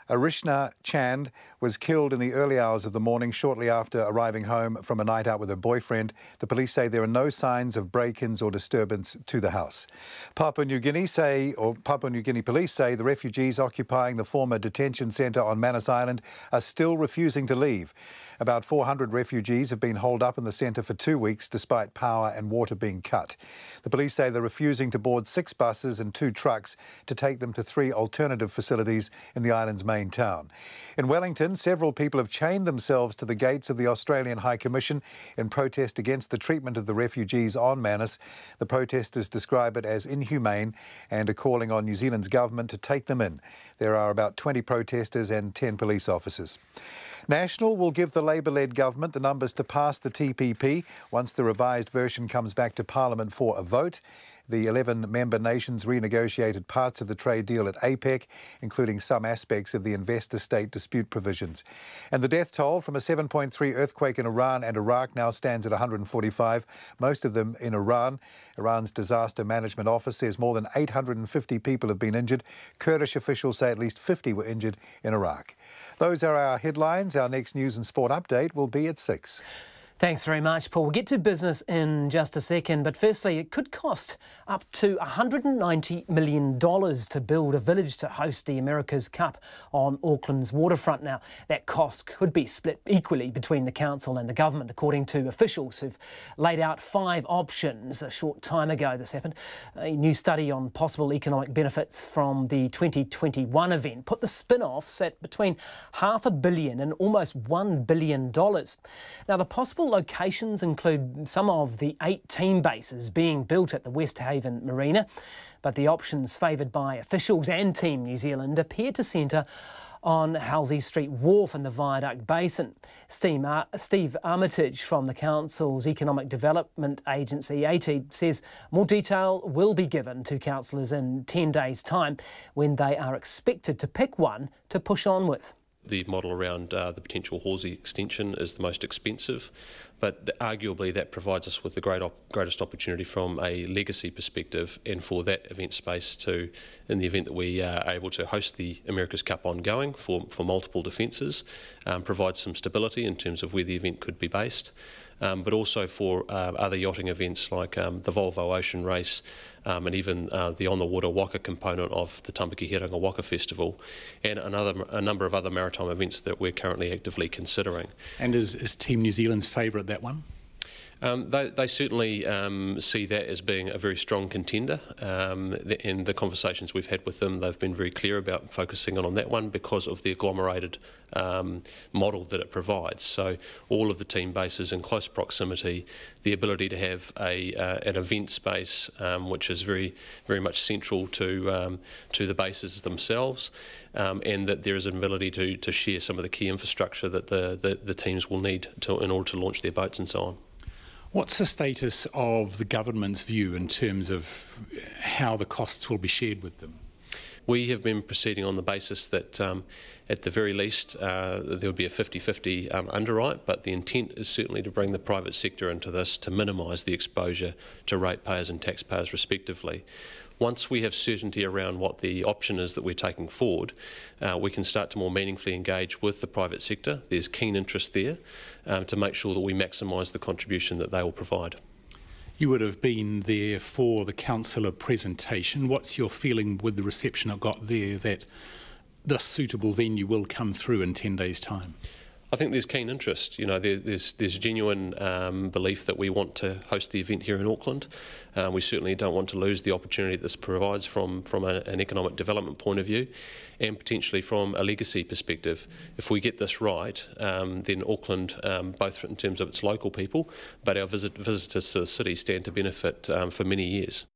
Arishna Chand was killed in the early hours of the morning shortly after arriving home from a night out with her boyfriend. The police say there are no signs of break-ins or disturbance to the house. Papua New Guinea police say the refugees occupying the former detention centre on Manus Island are still refusing to leave. About 400 refugees have been holed up in the centre for 2 weeks despite power and water being cut. The police say they're refusing to board 6 buses and 2 trucks to take them to 3 alternative facilities in the island's main town. In Wellington, several people have chained themselves to the gates of the Australian High Commission in protest against the treatment of the refugees on Manus. The protesters describe it as inhumane and are calling on New Zealand's government to take them in. There are about 20 protesters and 10 police officers. National will give the Labour-led government the numbers to pass the TPP once the revised version comes back to Parliament for a vote. The 11 member nations renegotiated parts of the trade deal at APEC, including some aspects of the investor-state dispute provisions. And the death toll from a 7.3 earthquake in Iran and Iraq now stands at 145, most of them in Iran. Iran's Disaster Management Office says more than 850 people have been injured. Kurdish officials say at least 50 were injured in Iraq. Those are our headlines. Our next news and sport update will be at 6. Thanks very much, Paul. We'll get to business in just a second, but firstly, it could cost up to $190 million to build a village to host the America's Cup on Auckland's waterfront. Now, that cost could be split equally between the council and the government, according to officials who've laid out 5 options. A short time ago, this happened. A new study on possible economic benefits from the 2021 event put the spin-offs at between $500 million and almost $1 billion. Now, the possible locations include some of the 8 team bases being built at the West Haven Marina, but the options favoured by officials and Team New Zealand appear to centre on Halsey Street Wharf in the Viaduct Basin. Steve Armitage from the Council's Economic Development Agency, ATED, says more detail will be given to councillors in 10 days' time when they are expected to pick one to push on with. The model around the potential Halsey extension is the most expensive, but arguably that provides us with the greatest opportunity from a legacy perspective, and for that event space to, in the event that we are able to host the America's Cup ongoing for multiple defences, provide some stability in terms of where the event could be based, but also for other yachting events like the Volvo Ocean Race, and even the on-the-water waka component of the Tampaki Heranga Waka Festival, and a number of other maritime events that we're currently actively considering. And is Team New Zealand's favourite that one? They certainly see that as being a very strong contender. In the conversations we've had with them, they've been very clear about focusing on that one because of the agglomerated model that it provides. So all of the team bases in close proximity, the ability to have an event space which is very much central to the bases themselves, and that there is an ability to share some of the key infrastructure that the teams will need in order to launch their boats and so on. What's the status of the government's view in terms of how the costs will be shared with them? We have been proceeding on the basis that at the very least there would be a 50-50 underwrite, but the intent is certainly to bring the private sector into this to minimise the exposure to ratepayers and taxpayers respectively. Once we have certainty around what the option is that we're taking forward, we can start to more meaningfully engage with the private sector. There's keen interest there to make sure that we maximise the contribution that they will provide. You would have been there for the councillor presentation. What's your feeling with the reception it got there that the suitable venue will come through in 10 days' time? I think there's keen interest. You know, there's genuine belief that we want to host the event here in Auckland. We certainly don't want to lose the opportunity that this provides from an economic development point of view, and potentially from a legacy perspective. If we get this right, then Auckland, both in terms of its local people, but our visitors to the city, stand to benefit for many years.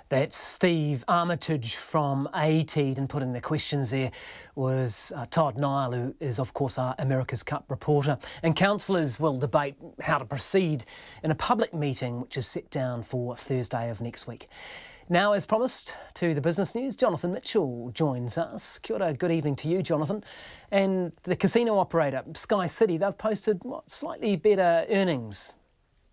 That's Steve Armitage from ATED, and putting the questions there was Todd Niall, who is of course our America's Cup reporter. And councillors will debate how to proceed in a public meeting which is set down for Thursday of next week. Now, as promised, to the business news, Jonathan Mitchell joins us. Kia ora, good evening to you, Jonathan. And the casino operator, Sky City, they've posted slightly better earnings.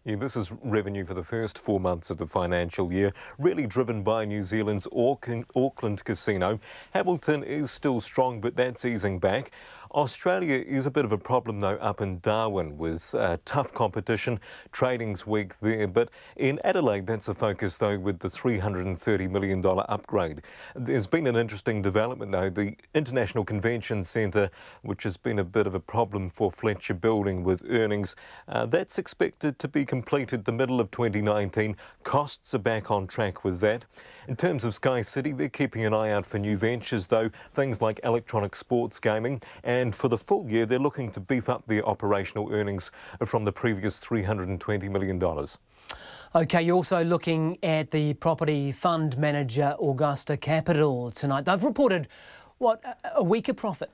Yeah, this is revenue for the first 4 months of the financial year, really driven by New Zealand's Auckland casino. Hamilton is still strong, but that's easing back. Australia is a bit of a problem, though, up in Darwin with tough competition. Trading's weak there, but in Adelaide, that's a focus, though, with the $330 million upgrade. There's been an interesting development, though. The International Convention Centre, which has been a bit of a problem for Fletcher Building with earnings, that's expected to be completed the middle of 2019. Costs are back on track with that. In terms of Sky City, they're keeping an eye out for new ventures, though, things like electronic sports gaming. And for the full year, they're looking to beef up their operational earnings from the previous $320 million. OK, you're also looking at the property fund manager, Augusta Capital, tonight. They've reported, what, a weaker profit?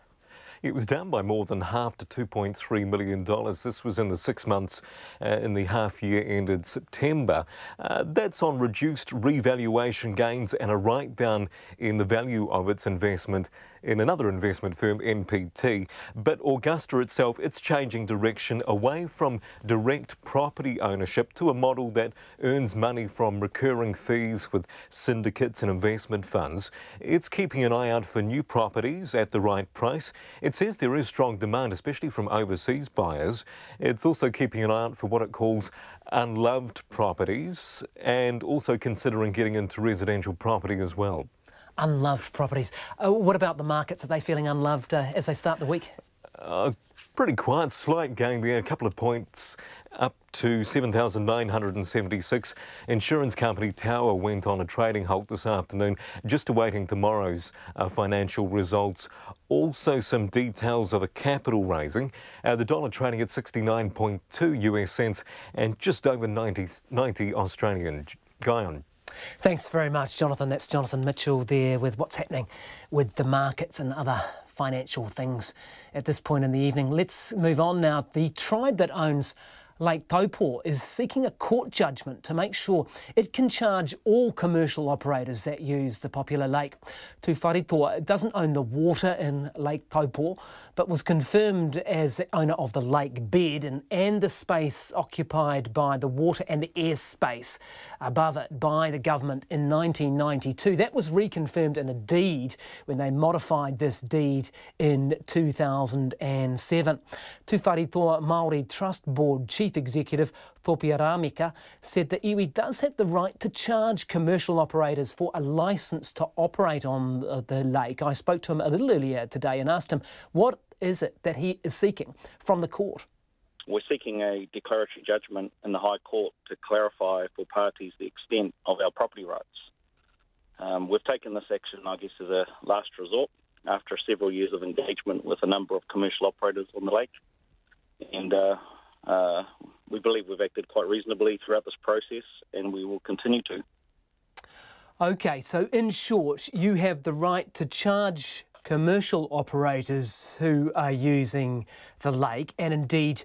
It was down by more than half to $2.3 million. This was in the 6 months in the half year ended September. That's on reduced revaluation gains and a write-down in the value of its investment in another investment firm, NPT. But Augusta itself, it's changing direction away from direct property ownership to a model that earns money from recurring fees with syndicates and investment funds. It's keeping an eye out for new properties at the right price. It says there is strong demand, especially from overseas buyers. It's also keeping an eye out for what it calls unloved properties, and also considering getting into residential property as well. Unloved properties. What about the markets? Are they feeling unloved as they start the week? Pretty quiet, slight gain there, a couple of points up to 7,976. Insurance company Tower went on a trading halt this afternoon, just awaiting tomorrow's financial results. Also some details of a capital raising. The dollar trading at 69.2 US cents and just over 90 Australian. Guy on. Thanks very much, Jonathan. That's Jonathan Mitchell there with what's happening with the markets and other financial things at this point in the evening. Let's move on now. The tribe that owns Lake Taupo is seeking a court judgment to make sure it can charge all commercial operators that use the popular lake. Tū Wharetoa doesn't own the water in Lake Taupo, but was confirmed as the owner of the lake bed and the space occupied by the water and the airspace above it by the government in 1992. That was reconfirmed in a deed when they modified this deed in 2007. Tū Wharetoa Māori Trust Board Chief Executive Topia Ramika said that iwi does have the right to charge commercial operators for a licence to operate on the lake. I spoke to him a little earlier today and asked him what is it that he is seeking from the court. We're seeking a declaratory judgment in the High Court to clarify for parties the extent of our property rights. We've taken this action, I guess, as a last resort after several years of engagement with a number of commercial operators on the lake. And we believe we've acted quite reasonably throughout this process, and we will continue to. OK, so in short, you have the right to charge commercial operators who are using the lake, and indeed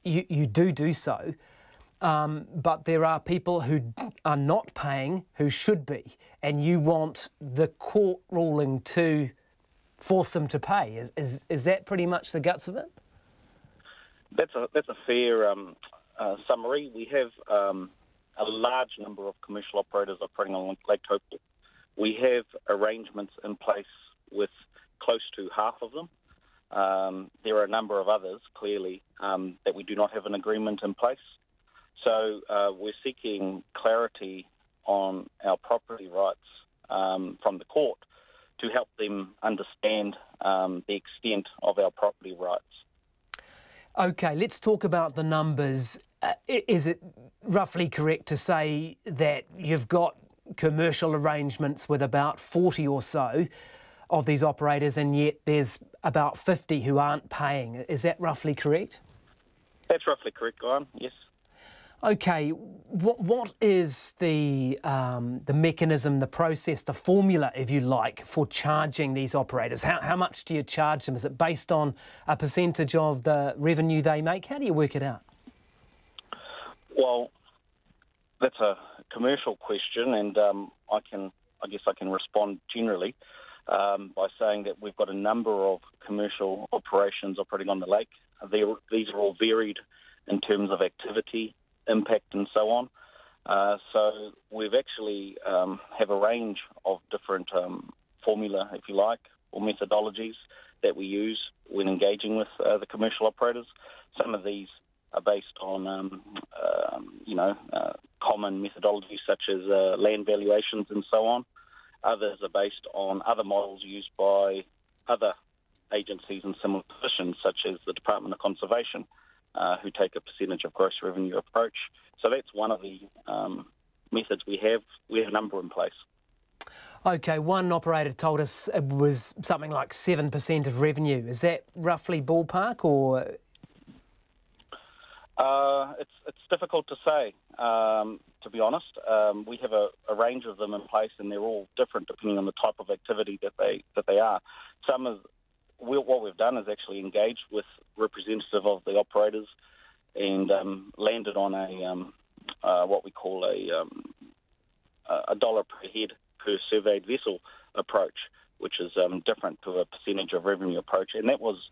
you do so, but there are people who are not paying who should be, and you want the court ruling to force them to pay. Is that pretty much the guts of it? That's a fair summary. We have a large number of commercial operators operating on Lake Taupo. We have arrangements in place with close to half of them. There are a number of others, clearly, that we do not have an agreement in place. So we're seeking clarity on our property rights from the court to help them understand the extent of our property rights. OK, let's talk about the numbers. Is it roughly correct to say that you've got commercial arrangements with about 40 or so of these operators, and yet there's about 50 who aren't paying? Is that roughly correct? That's roughly correct, Guyan, yes. OK, what is the mechanism, the process, the formula, if you like, for charging these operators? How much do you charge them? Is it based on a percentage of the revenue they make? How do you work it out? Well, that's a commercial question, and I guess I can respond generally by saying that we've got a number of commercial operations operating on the lake. These are all varied in terms of activity, impact and so on. So we've actually have a range of different formula, if you like, or methodologies that we use when engaging with the commercial operators. Some of these are based on, common methodologies such as land valuations and so on. Others are based on other models used by other agencies in similar positions, such as the Department of Conservation, who take a percentage of gross revenue approach. So that's one of the methods we have. We have a number in place. OK, one operator told us it was something like 7% of revenue. Is that roughly ballpark, or...? It's difficult to say, to be honest. We have a range of them in place, and they're all different depending on the type of activity that they are. What we've done is actually engaged with representative of the operators and landed on a what we call a dollar per head per surveyed vessel approach, which is different to a percentage of revenue approach, and that was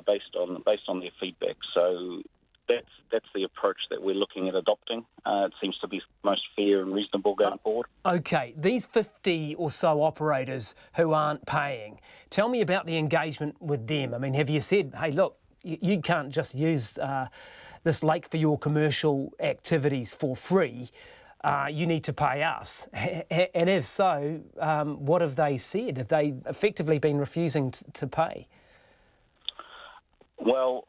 based on their feedback. So that's the approach that we're looking at adopting. It seems to be most fair and reasonable going forward. OK, these 50 or so operators who aren't paying, tell me about the engagement with them. I mean, have you said, hey, look, you can't just use this lake for your commercial activities for free, you need to pay us? And if so, what have they said? Have they effectively been refusing to pay? Well,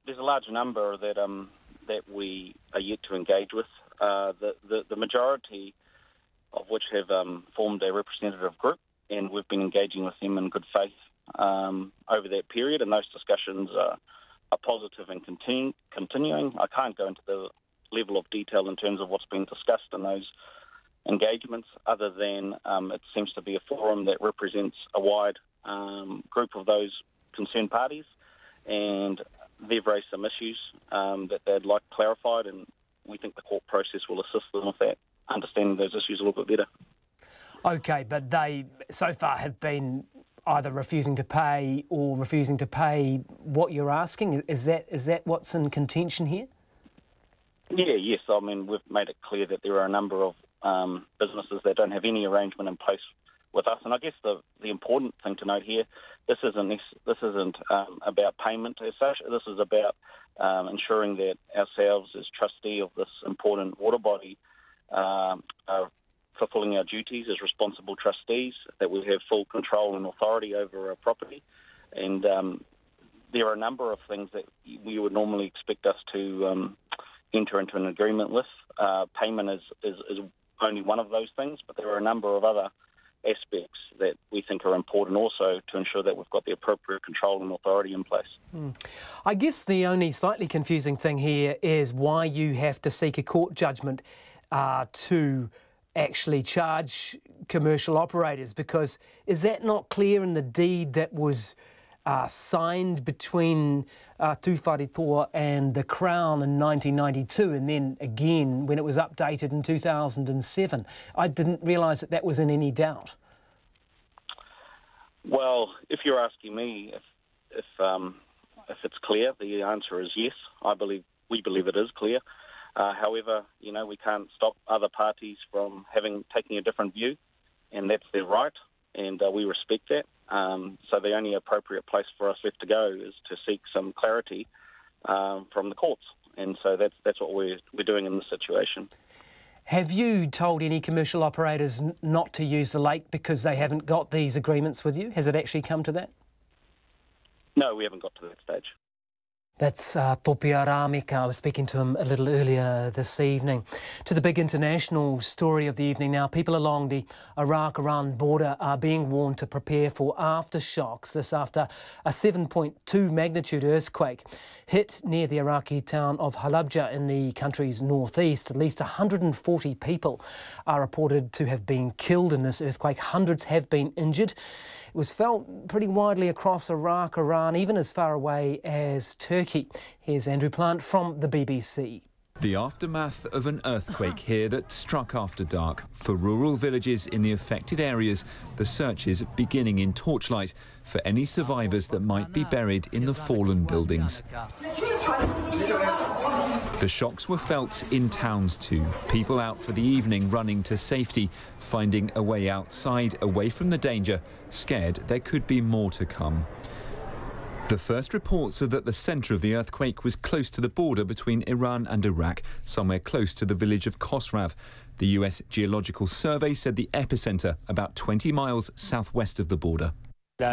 there's a large number that we are yet to engage with. The majority of which have formed a representative group, and we've been engaging with them in good faith over that period, and those discussions are positive and continuing. I can't go into the level of detail in terms of what's been discussed in those engagements, other than it seems to be a forum that represents a wide group of those concerned parties, and they've raised some issues that they'd like clarified, and we think the court process will assist them with that, understanding those issues a little bit better. OK, but they so far have been either refusing to pay or refusing to pay what you're asking. Is that what's in contention here? Yeah, yes. I mean, we've made it clear that there are a number of businesses that don't have any arrangement in place with us. And I guess the important thing to note here, this isn't about payment as such. This is about ensuring that ourselves as trustee of this important water body are fulfilling our duties as responsible trustees, that we have full control and authority over our property. And there are a number of things that we would normally expect us to enter into an agreement with. Payment is only one of those things, but there are a number of other aspects that we think are important also to ensure that we've got the appropriate control and authority in place. I guess the only slightly confusing thing here is why you have to seek a court judgment to actually charge commercial operators, because is that not clear in the deed that was signed between Tūwharetoa and the Crown in 1992, and then again when it was updated in 2007? I didn't realise that was in any doubt. Well, if you're asking me if it's clear, the answer is yes. We believe it is clear. However, we can't stop other parties from taking a different view, and that's their right, and we respect that. So the only appropriate place for us left to go is to seek some clarity from the courts, and so that's what we're doing in this situation. Have you told any commercial operators not to use the lake because they haven't got these agreements with you? Has it actually come to that? No, we haven't got to that stage. That's Topia Ramika. I was speaking to him a little earlier this evening. To the big international story of the evening now. People along the Iraq-Iran border are being warned to prepare for aftershocks. This after a 7.2 magnitude earthquake hit near the Iraqi town of Halabja in the country's northeast. At least 140 people are reported to have been killed in this earthquake. Hundreds have been injured. It was felt pretty widely across Iraq, Iran, even as far away as Turkey. Here's Andrew Plant from the BBC. The aftermath of an earthquake here that struck after dark. For rural villages in the affected areas, the search is beginning in torchlight for any survivors that might be buried in the fallen buildings. The shocks were felt in towns too. People out for the evening running to safety, finding a way outside, away from the danger, scared there could be more to come. The first reports are that the centre of the earthquake was close to the border between Iran and Iraq, somewhere close to the village of Khosrav. The US Geological Survey said the epicentre about 20 miles southwest of the border. The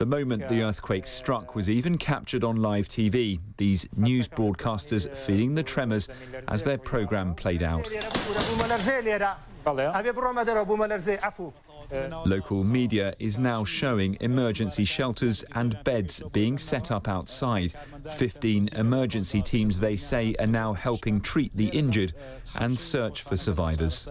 moment the earthquake struck was even captured on live TV, these news broadcasters feeling the tremors as their programme played out. Local media is now showing emergency shelters and beds being set up outside. 15 emergency teams, they say, are now helping treat the injured and search for survivors.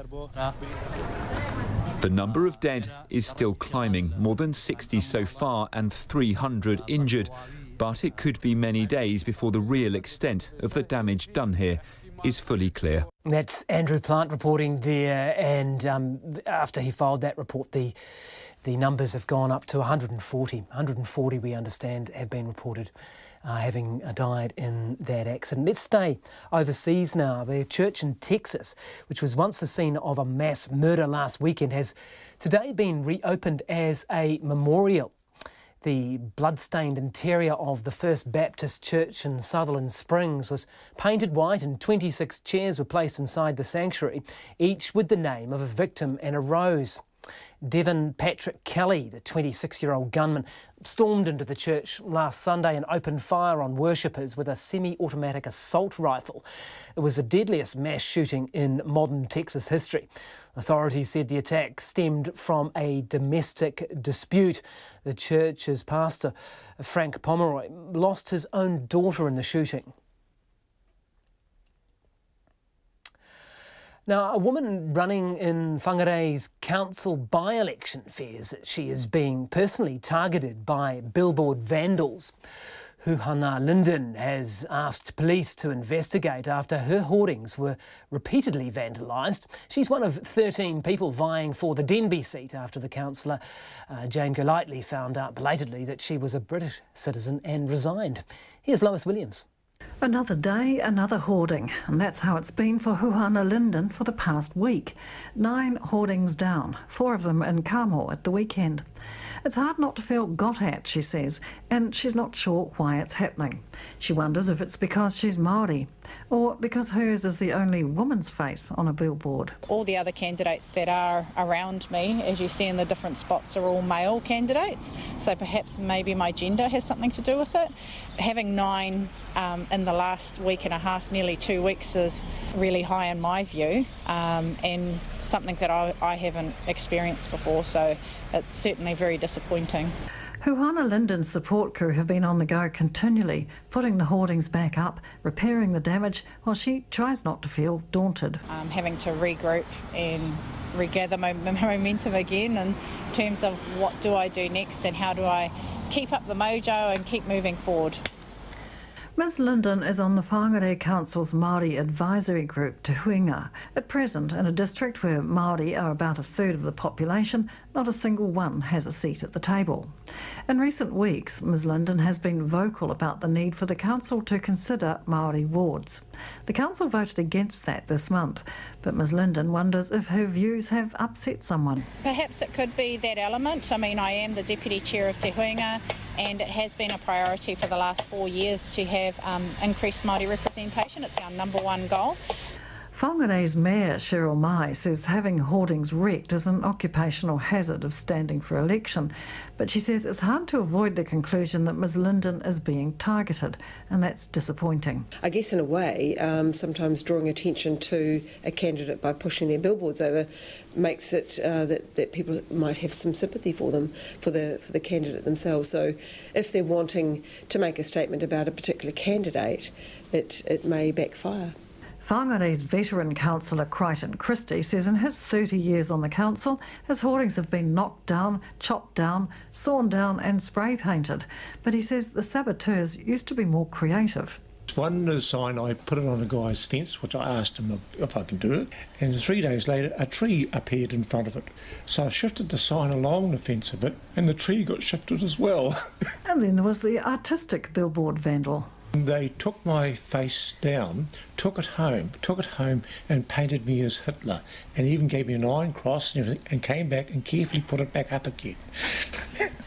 The number of dead is still climbing, more than 60 so far and 300 injured. But it could be many days before the real extent of the damage done here is fully clear. That's Andrew Plant reporting there, and after he filed that report, the numbers have gone up to 140. 140, we understand, have been reported having died in that accident. Let's stay overseas now. A church in Texas, which was once the scene of a mass murder last weekend, has today been reopened as a memorial. The blood-stained interior of the First Baptist Church in Sutherland Springs was painted white and 26 chairs were placed inside the sanctuary, each with the name of a victim and a rose. Devin Patrick Kelly, the 26-year-old gunman, stormed into the church last Sunday and opened fire on worshippers with a semi-automatic assault rifle. It was the deadliest mass shooting in modern Texas history. Authorities said the attack stemmed from a domestic dispute. The church's pastor, Frank Pomeroy, lost his own daughter in the shooting. Now, a woman running in Whangarei's council by-election fears that she is being personally targeted by billboard vandals. Huhana Linden has asked police to investigate after her hoardings were repeatedly vandalised. She's one of 13 people vying for the Denby seat after the councillor, Jane Golightly, found out belatedly that she was a British citizen and resigned. Here's Lois Williams. Another day, another hoarding, and that's how it's been for Huhana Linden for the past week. 9 hoardings down, 4 of them in Kamo at the weekend. It's hard not to feel got at, she says, and she's not sure why it's happening. She wonders if it's because she's Māori, or because hers is the only woman's face on a billboard. All the other candidates that are around me, as you see in the different spots, are all male candidates, so perhaps maybe my gender has something to do with it. Having 9 in the last week and a half, nearly 2 weeks, is really high in my view, and something that I haven't experienced before, so it's certainly very disappointing. Huhana Linden's support crew have been on the go continually, putting the hoardings back up, repairing the damage, while she tries not to feel daunted. Having to regroup and regather my momentum again in terms of what do I do next and how do I keep up the mojo and keep moving forward. Ms Linden is on the Whangarei Council's Māori Advisory Group Te Huinga. At present, in a district where Māori are about a third of the population, not a single one has a seat at the table. In recent weeks, Ms Linden has been vocal about the need for the council to consider Māori wards. The council voted against that this month, but Ms Linden wonders if her views have upset someone. Perhaps it could be that element. I mean, I am the Deputy Chair of Te Huinga, and it has been a priority for the last 4 years to have increased Māori representation. It's our #1 goal. Whangarei's Mayor Cheryl Mai says having hoardings wrecked is an occupational hazard of standing for election, but she says it's hard to avoid the conclusion that Ms Linden is being targeted, and that's disappointing. I guess in a way, sometimes drawing attention to a candidate by pushing their billboards over makes it that people might have some sympathy for them, for the candidate themselves. So if they're wanting to make a statement about a particular candidate, it may backfire. Whangarei's veteran councillor Crichton Christie says in his 30 years on the council, his hoardings have been knocked down, chopped down, sawn down and spray painted. But he says the saboteurs used to be more creative. One sign, I put it on a guy's fence, which I asked him if I could do it, and 3 days later a tree appeared in front of it. So I shifted the sign along the fence a bit and the tree got shifted as well. And then there was the artistic billboard vandal. They took my face down, took it home and painted me as Hitler, and even gave me an iron cross and everything, and came back and carefully put it back up again.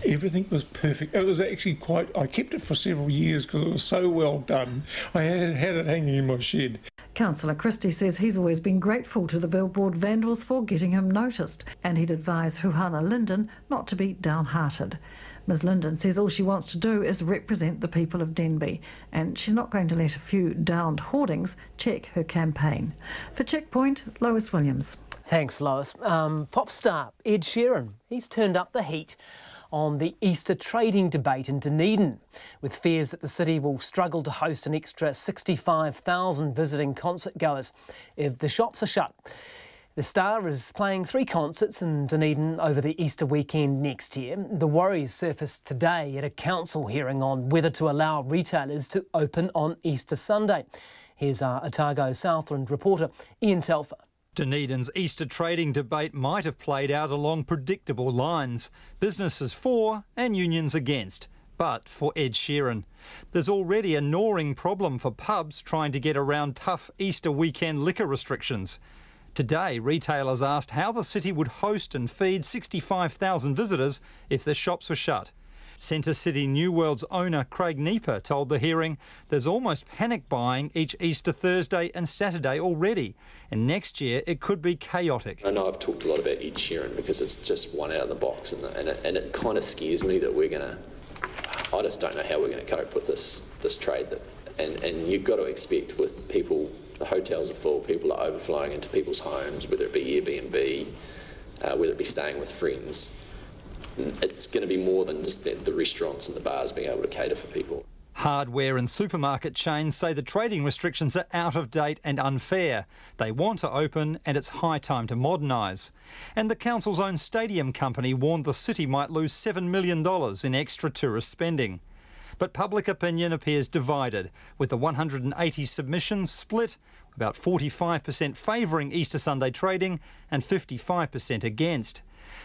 Everything was perfect. It was actually I kept it for several years because it was so well done. I had it hanging in my shed. Councillor Christie says he's always been grateful to the billboard vandals for getting him noticed, and he'd advise Huhana Linden not to be downhearted. Ms Linden says all she wants to do is represent the people of Denby, and she's not going to let a few downed hoardings check her campaign. For Checkpoint, Lois Williams. Thanks, Lois. Pop star Ed Sheeran, he's turned up the heat on the Easter trading debate in Dunedin, with fears that the city will struggle to host an extra 65,000 visiting concert goers if the shops are shut. The star is playing 3 concerts in Dunedin over the Easter weekend next year. The worries surfaced today at a council hearing on whether to allow retailers to open on Easter Sunday. Here's our Otago Southland reporter Ian Telfer. Dunedin's Easter trading debate might have played out along predictable lines. Businesses for and unions against. But for Ed Sheeran, there's already a gnawing problem for pubs trying to get around tough Easter weekend liquor restrictions. Today, retailers asked how the city would host and feed 65,000 visitors if the shops were shut. Centre City New World's owner Craig Nieper told the hearing there's almost panic buying each Easter Thursday and Saturday already, and next year it could be chaotic. I know I've talked a lot about Ed Sheeran because it's just one out of the box, and it kind of scares me that I just don't know how we're going to cope with this trade. And you've got to expect with people, the hotels are full, people are overflowing into people's homes, whether it be Airbnb, whether it be staying with friends. It's going to be more than just the restaurants and the bars being able to cater for people. Hardware and supermarket chains say the trading restrictions are out of date and unfair. They want to open and it's high time to modernise. And the council's own stadium company warned the city might lose $7 million in extra tourist spending. But public opinion appears divided, with the 180 submissions split, about 45% favouring Easter Sunday trading and 55% against.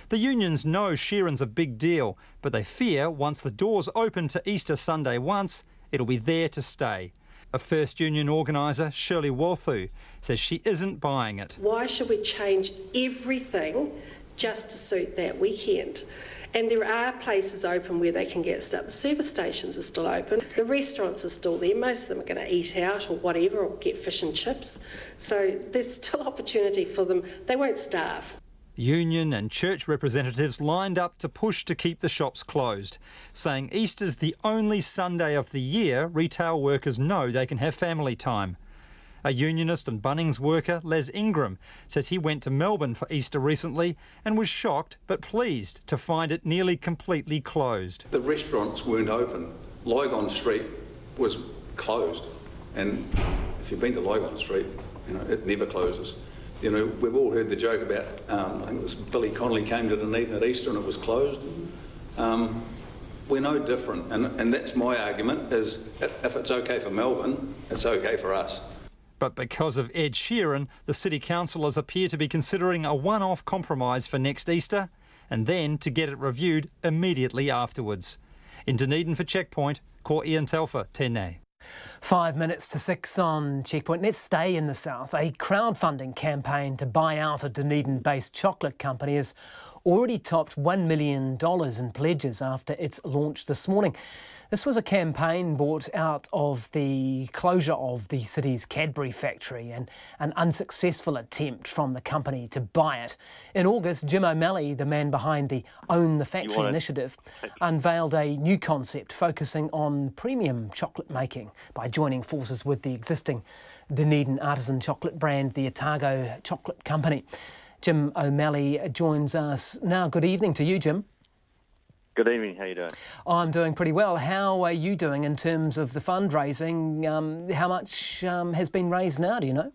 The unions know Sheeran's a big deal, but they fear once the doors open to Easter Sunday once, it'll be there to stay. A First Union organiser, Shirley Walthu, says she isn't buying it. Why should we change everything just to suit that weekend? And there are places open where they can get stuff. The service stations are still open. The restaurants are still there. Most of them are going to eat out or whatever, or get fish and chips. So there's still opportunity for them. They won't starve. Union and church representatives lined up to push to keep the shops closed, saying Easter's the only Sunday of the year retail workers know they can have family time. A unionist and Bunnings worker, Les Ingram, says he went to Melbourne for Easter recently and was shocked but pleased to find it nearly completely closed. The restaurants weren't open. Lygon Street was closed, and if you've been to Lygon Street, you know, it never closes. You know, we've all heard the joke about, I think it was Billy Connolly came to Dunedin at Easter and it was closed. We're no different, and that's my argument, is if it's okay for Melbourne, it's okay for us. But because of Ed Sheeran, the city councillors appear to be considering a one-off compromise for next Easter and then to get it reviewed immediately afterwards. In Dunedin for Checkpoint, Ko Ian Telfer, Tēnei. 5 minutes to 6 on Checkpoint. Let's stay in the south. A crowdfunding campaign to buy out a Dunedin-based chocolate company has already topped $1 million in pledges after its launch this morning. This was a campaign brought out of the closure of the city's Cadbury factory and an unsuccessful attempt from the company to buy it. In August, Jim O'Malley, the man behind the Own the Factory initiative, unveiled a new concept focusing on premium chocolate making by joining forces with the existing Dunedin artisan chocolate brand, the Otago Chocolate Company. Jim O'Malley joins us now. Good evening to you, Jim. Good evening, how are you doing? I'm doing pretty well. How are you doing in terms of the fundraising? How much has been raised now, do you know?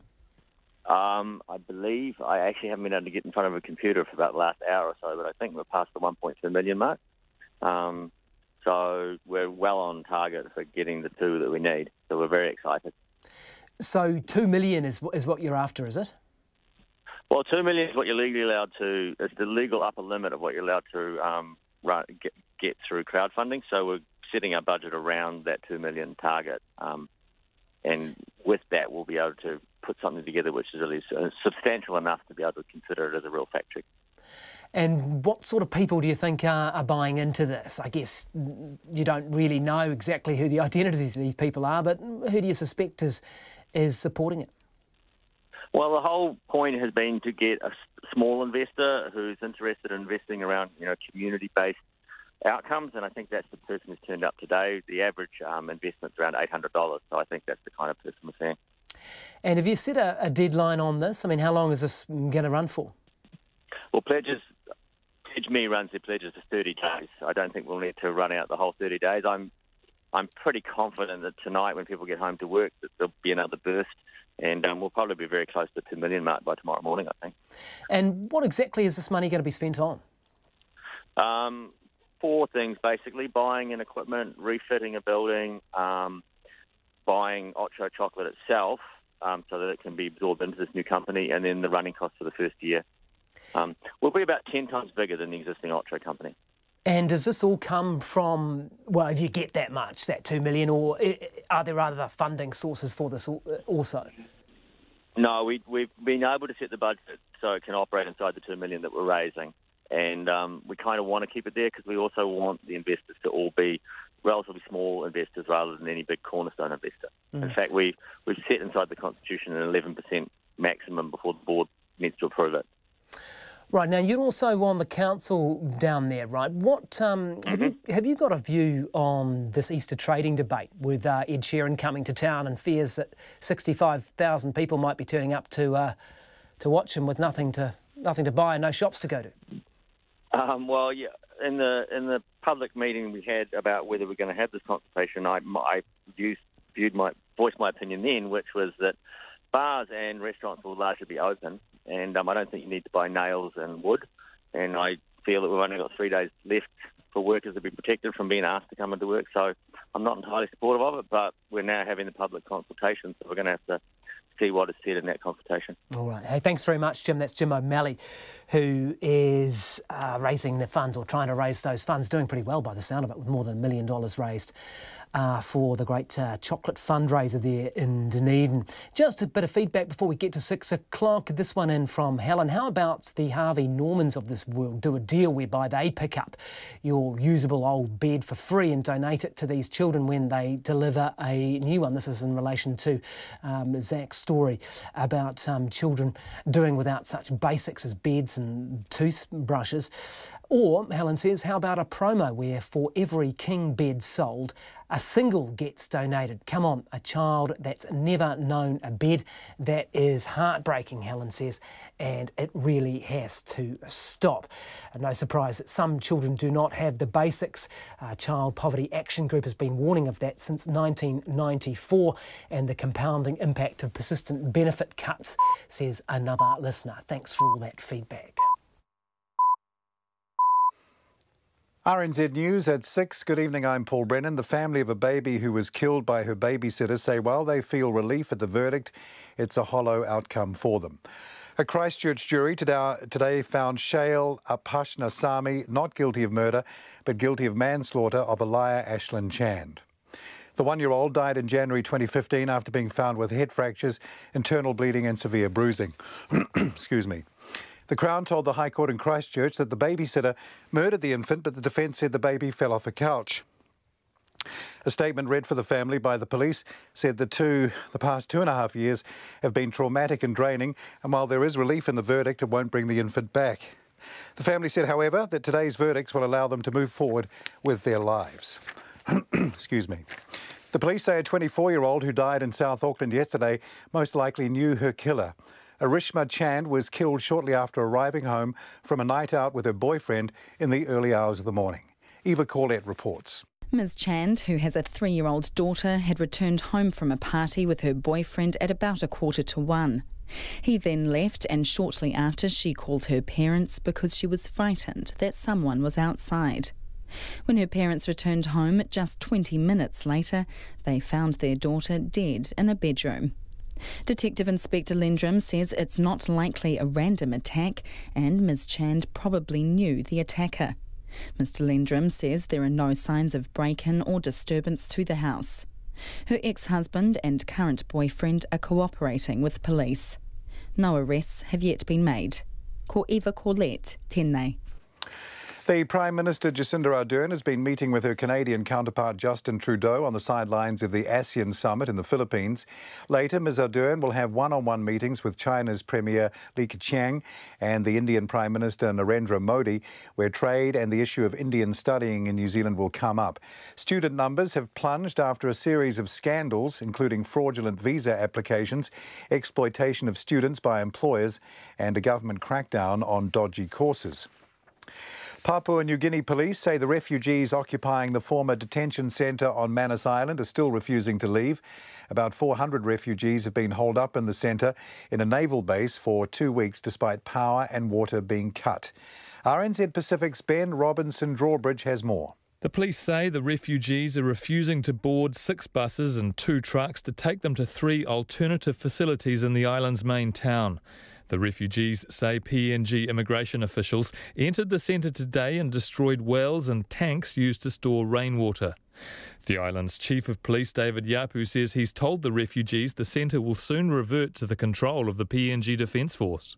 I believe, I actually haven't been able to get in front of a computer for about the last hour or so, but I think we're past the 1.2 million mark. So we're well on target for getting the 2 that we need, so we're very excited. So 2 million is what you're after, is it? Well, 2 million is what you're legally allowed to, it's the legal upper limit of what you're allowed to get through crowdfunding, so we're setting our budget around that 2 million target, and with that we'll be able to put something together which is really substantial enough to be able to consider it as a real factory. And what sort of people do you think are buying into this? I guess you don't really know exactly who the identities of these people are, but who do you suspect is supporting it? Well, the whole point has been to get a small investor who's interested in investing around, community-based outcomes, and I think that's the person who's turned up today. The average investment's around $800, so I think that's the kind of person we're seeing. And have you set a deadline on this? I mean, how long is this going to run for? Well, Pledge Me runs their pledges for 30 days. I don't think we'll need to run out the whole 30 days. I'm pretty confident that tonight, when people get home to work, that there'll be another burst. And we'll probably be very close to 2 million mark by tomorrow morning, I think. And what exactly is this money going to be spent on? 4 things, basically. Buying in equipment, refitting a building, buying Ocho chocolate itself so that it can be absorbed into this new company, and then the running costs for the first year. We'll be about 10 times bigger than the existing Ocho company. And does this all come from, well, if you get that much, that 2 million, or are there other funding sources for this also? No, we've been able to set the budget so it can operate inside the 2 million that we're raising. And we kind of want to keep it there because we also want the investors to all be relatively small investors rather than any big cornerstone investor. In fact, we've set inside the Constitution an 11% maximum before the board needs to approve it. Right, now you're also on the council down there, right? What have you got a view on this Easter trading debate with Ed Sheeran coming to town and fears that 65,000 people might be turning up to watch him with nothing to buy and no shops to go to? Well, yeah, in the public meeting we had about whether we're going to have this consultation, I voiced my opinion then, which was that bars and restaurants will largely be open, and I don't think you need to buy nails and wood. And I feel that we've only got 3 days left for workers to be protected from being asked to come into work. So I'm not entirely supportive of it, but we're now having the public consultation, so we're going to have to see what is said in that consultation. All right. Hey, thanks very much, Jim. That's Jim O'Malley, who is raising the funds, or trying to raise those funds, doing pretty well by the sound of it, with more than $1 million raised for the great chocolate fundraiser there in Dunedin. Just a bit of feedback before we get to 6 o'clock. This one in from Helen. How about the Harvey Normans of this world do a deal whereby they pick up your usable old bed for free and donate it to these children when they deliver a new one? This is in relation to Zach's story about children doing without such basics as beds and toothbrushes. Or, Helen says, how about a promo where for every king bed sold, a single gets donated? Come on, a child that's never known a bed. That is heartbreaking, Helen says, and it really has to stop. And no surprise that some children do not have the basics. Child Poverty Action Group has been warning of that since 1994, and the compounding impact of persistent benefit cuts, says another listener. Thanks for all that feedback. RNZ News at 6. Good evening, I'm Paul Brennan. The family of a baby who was killed by her babysitter say while they feel relief at the verdict, it's a hollow outcome for them. A Christchurch jury today found Shail Apashnasamy not guilty of murder, but guilty of manslaughter of Elia Ashlyn Chand. The 1-year-old died in January 2015 after being found with head fractures, internal bleeding and severe bruising. Excuse me. The Crown told the High Court in Christchurch that the babysitter murdered the infant, but the defence said the baby fell off a couch. A statement read for the family by the police said the past 2.5 years have been traumatic and draining, and while there is relief in the verdict, it won't bring the infant back. The family said, however, that today's verdicts will allow them to move forward with their lives. Excuse me. The police say a 24-year-old who died in South Auckland yesterday most likely knew her killer. Arishma Chand was killed shortly after arriving home from a night out with her boyfriend in the early hours of the morning. Eva Corlett reports. Ms Chand, who has a 3-year-old daughter, had returned home from a party with her boyfriend at about 1:45. He then left, and shortly after she called her parents because she was frightened that someone was outside. When her parents returned home just 20 minutes later, they found their daughter dead in a bedroom. Detective Inspector Lendrum says it's not likely a random attack, and Ms Chand probably knew the attacker. Mr Lendrum says there are no signs of break-in or disturbance to the house. Her ex-husband and current boyfriend are cooperating with police. No arrests have yet been made. Ko Eva Corlett, Tēnei. The Prime Minister Jacinda Ardern has been meeting with her Canadian counterpart Justin Trudeau on the sidelines of the ASEAN summit in the Philippines. Later, Ms Ardern will have one-on-one meetings with China's Premier Li Keqiang and the Indian Prime Minister Narendra Modi, where trade and the issue of Indian studying in New Zealand will come up. Student numbers have plunged after a series of scandals, including fraudulent visa applications, exploitation of students by employers, and a government crackdown on dodgy courses. Papua New Guinea police say the refugees occupying the former detention centre on Manus Island are still refusing to leave. About 400 refugees have been holed up in the centre in a naval base for 2 weeks despite power and water being cut. RNZ Pacific's Ben Robinson-Drawbridge has more. The police say the refugees are refusing to board 6 buses and 2 trucks to take them to 3 alternative facilities in the island's main town. The refugees say PNG immigration officials entered the centre today and destroyed wells and tanks used to store rainwater. The island's Chief of Police, David Yapu, says he's told the refugees the centre will soon revert to the control of the PNG Defence Force.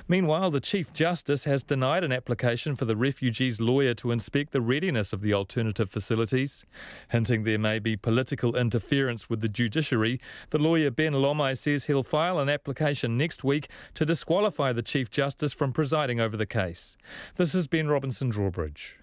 Meanwhile, the Chief Justice has denied an application for the refugees' lawyer to inspect the readiness of the alternative facilities. Hinting there may be political interference with the judiciary, the lawyer Ben Lomai says he'll file an application next week to disqualify the Chief Justice from presiding over the case. This has been Robinson Drawbridge.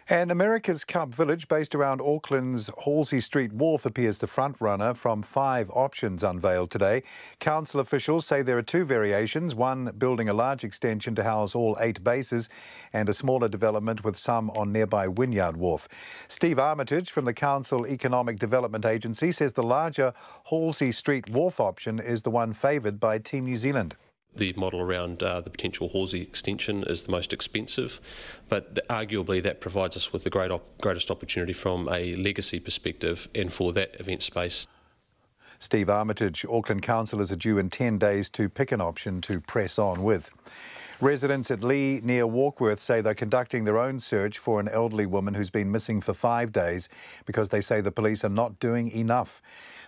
And America's Cup Village, based around Auckland's Halsey Street Wharf, appears the front runner from 5 options unveiled today. Council officials say there are 2 variations, one building a large extension to house all 8 bases and a smaller development with some on nearby Wynyard Wharf. Steve Armitage from the Council Economic Development Agency says the larger Halsey Street Wharf option is the one favoured by Team New Zealand. The model around the potential Halsey extension is the most expensive, but arguably that provides us with the greatest opportunity from a legacy perspective and for that event space. Steve Armitage, Auckland councillors are due in 10 days to pick an option to press on with. Residents at Lee near Warkworth say they're conducting their own search for an elderly woman who's been missing for 5 days because they say the police are not doing enough.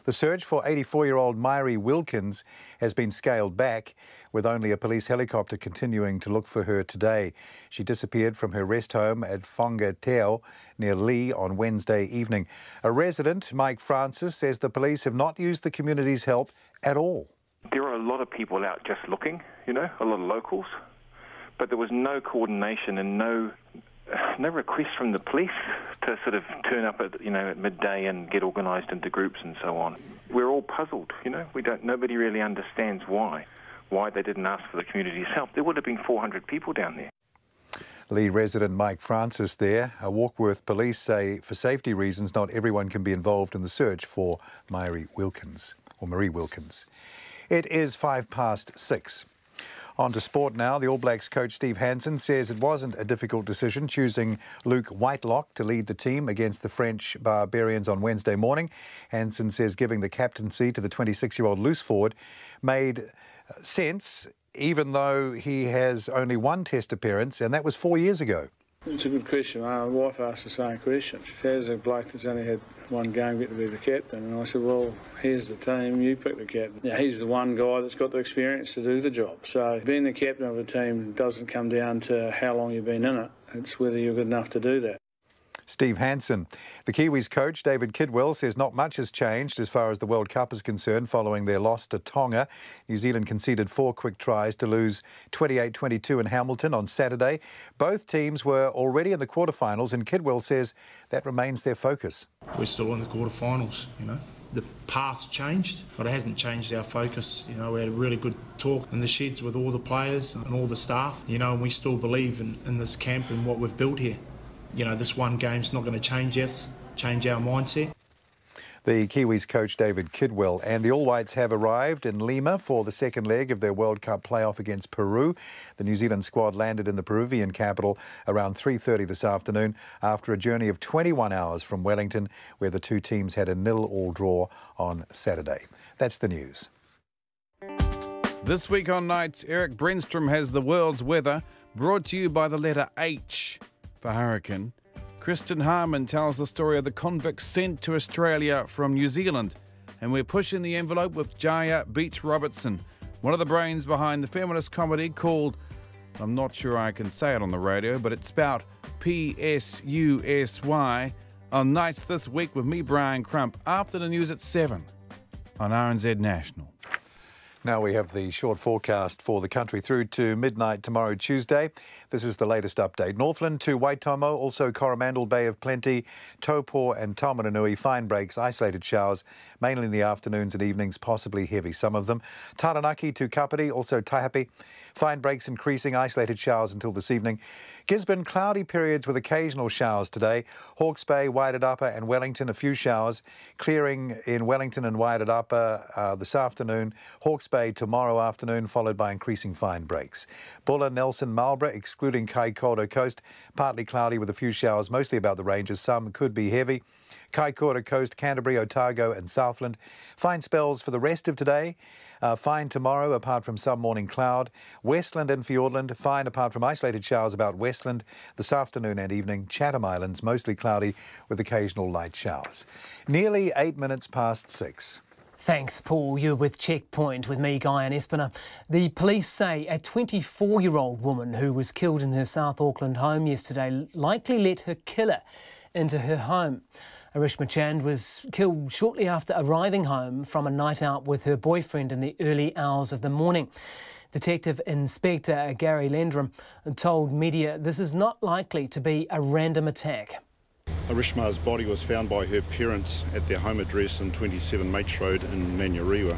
The search for 84-year-old Myri Wilkins has been scaled back, with only a police helicopter continuing to look for her today. She disappeared from her rest home at Whangateo near Lee on Wednesday evening. A resident, Mike Francis, says the police have not used the community's help at all. There are a lot of people out just looking, a lot of locals, but there was no coordination and no request from the police to sort of turn up at midday and get organised into groups and so on. We're all puzzled, nobody really understands why they didn't ask for the community's help. There would have been 400 people down there. Lee resident Mike Francis there. Warkworth police say for safety reasons not everyone can be involved in the search for Myri Wilkins. It is 6:05. On to sport now. The All Blacks coach Steve Hansen says it wasn't a difficult decision choosing Luke Whitelock to lead the team against the French Barbarians on Wednesday morning. Hansen says giving the captaincy to the 26-year-old loose forward made sense, even though he has only 1 test appearance, and that was 4 years ago. It's a good question. My wife asked the same question. She says a bloke that's only had 1 game get to be the captain, and I said, well, here's the team, you pick the captain. Yeah, he's the one guy that's got the experience to do the job. So being the captain of a team doesn't come down to how long you've been in it. It's whether you're good enough to do that. Steve Hansen. The Kiwis coach, David Kidwell, says not much has changed as far as the World Cup is concerned following their loss to Tonga. New Zealand conceded 4 quick tries to lose 28-22 in Hamilton on Saturday. Both teams were already in the quarterfinals, and Kidwell says that remains their focus. We're still in the quarterfinals, The path's changed, but it hasn't changed our focus. We had a really good talk in the sheds with all the players and all the staff, and we still believe in this camp and what we've built here. This one game's not going to change our mindset. The Kiwis coach David Kidwell and the All Whites have arrived in Lima for the second leg of their World Cup playoff against Peru. The New Zealand squad landed in the Peruvian capital around 3:30 this afternoon after a journey of 21 hours from Wellington, where the 2 teams had a 0-0 draw on Saturday. That's the news. This week on Nights, Eric Brenstrom has the world's weather, brought to you by the letter H for hurricane. Kristen Harman tells the story of the convicts sent to Australia from New Zealand. And we're pushing the envelope with Jaya Beach Robertson, one of the brains behind the feminist comedy called, I'm not sure I can say it on the radio, but it's spelled PSUSY, on Nights this week with me, Brian Crump, after the news at 7 on RNZ National. Now we have the short forecast for the country through to midnight tomorrow, Tuesday. This is the latest update. Northland to Waitomo, also Coromandel, Bay of Plenty, Taupo and Taumarunui, fine breaks, isolated showers, mainly in the afternoons and evenings, possibly heavy, some of them. Taranaki to Kapiti, also Taihape, fine breaks increasing, isolated showers until this evening. Gisborne, cloudy periods with occasional showers today. Hawke's Bay, Waitatapa and Wellington, a few showers. Clearing in Wellington and Waitatapa this afternoon. Hawke's Bay tomorrow afternoon, followed by increasing fine breaks. Bulla, Nelson, Marlborough, excluding Kaikoura Coast, partly cloudy with a few showers, mostly about the ranges. Some could be heavy. Kaikoura Coast, Canterbury, Otago and Southland. Fine spells for the rest of today. Fine tomorrow, apart from some morning cloud. Westland and Fiordland, fine apart from isolated showers about Westland. This afternoon and evening, Chatham Islands, mostly cloudy with occasional light showers. Nearly 6:08. Thanks, Paul. You're with Checkpoint with me, Guy and Espiner. The police say a 24-year-old woman who was killed in her South Auckland home yesterday likely let her killer into her home. Arishma Chand was killed shortly after arriving home from a night out with her boyfriend in the early hours of the morning. Detective Inspector Gary Landrum told media this is not likely to be a random attack. Arishma's body was found by her parents at their home address in 27 Mates Road in Manurewa.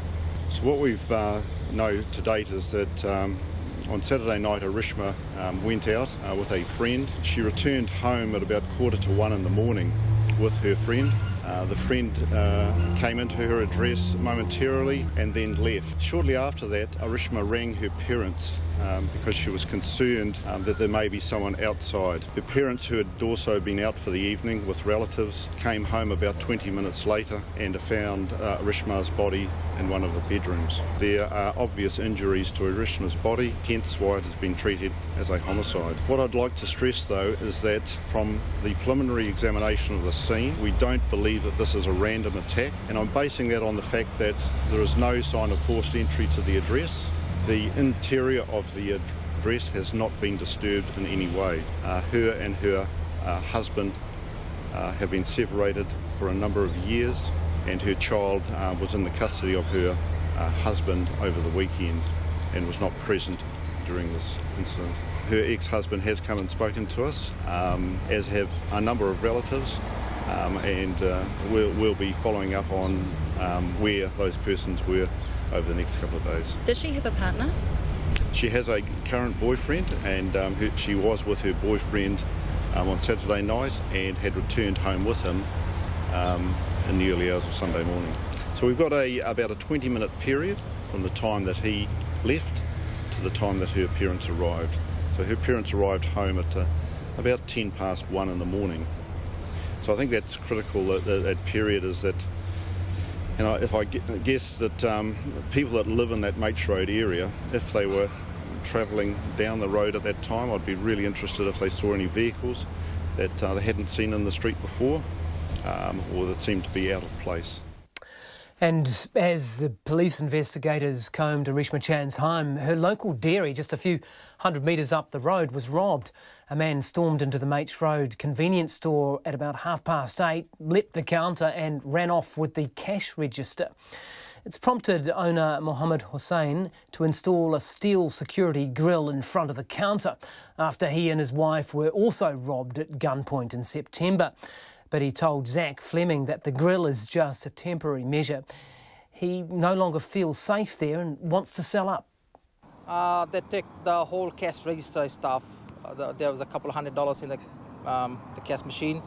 So what we've know to date is that on Saturday night Arishma went out with a friend. She returned home at about 1:45 in the morning with her friend. The friend came into her address momentarily and then left. Shortly after that, Arishma rang her parents because she was concerned that there may be someone outside. Her parents, who had also been out for the evening with relatives, came home about 20 minutes later and found Arishma's body in one of the bedrooms. There are obvious injuries to Arishma's body, hence why it has been treated as a homicide. What I'd like to stress, though, is that from the preliminary examination of the scene, we don't believe that this is a random attack, and I'm basing that on the fact that there is no sign of forced entry to the address. The interior of the address has not been disturbed in any way. Her and her husband have been separated for a number of years, and her child was in the custody of her husband over the weekend and was not present during this incident. Her ex-husband has come and spoken to us, as have a number of relatives, and we'll be following up on where those persons were over the next couple of days. Does she have a partner? She has a current boyfriend, and she was with her boyfriend on Saturday night and had returned home with him in the early hours of Sunday morning. So we've got about a 20-minute period from the time that he left to the time that her parents arrived. So her parents arrived home at about 1:10 in the morning. So I think that's critical, that period, is that, you know, if I guess that people that live in that Mates Road area, if they were travelling down the road at that time, I'd be really interested if they saw any vehicles that they hadn't seen in the street before, or that seemed to be out of place. And as the police investigators combed Arishma Chan's home, her local dairy, just a few hundred metres up the road, was robbed. A man stormed into the Mates Road convenience store at about 8:30, leapt the counter and ran off with the cash register. It's prompted owner Mohammed Hussain to install a steel security grill in front of the counter after he and his wife were also robbed at gunpoint in September. But he told Zach Fleming that the grill is just a temporary measure. He no longer feels safe there and wants to sell up. They take the whole cash register stuff. There was a couple of $100 in the cash machine.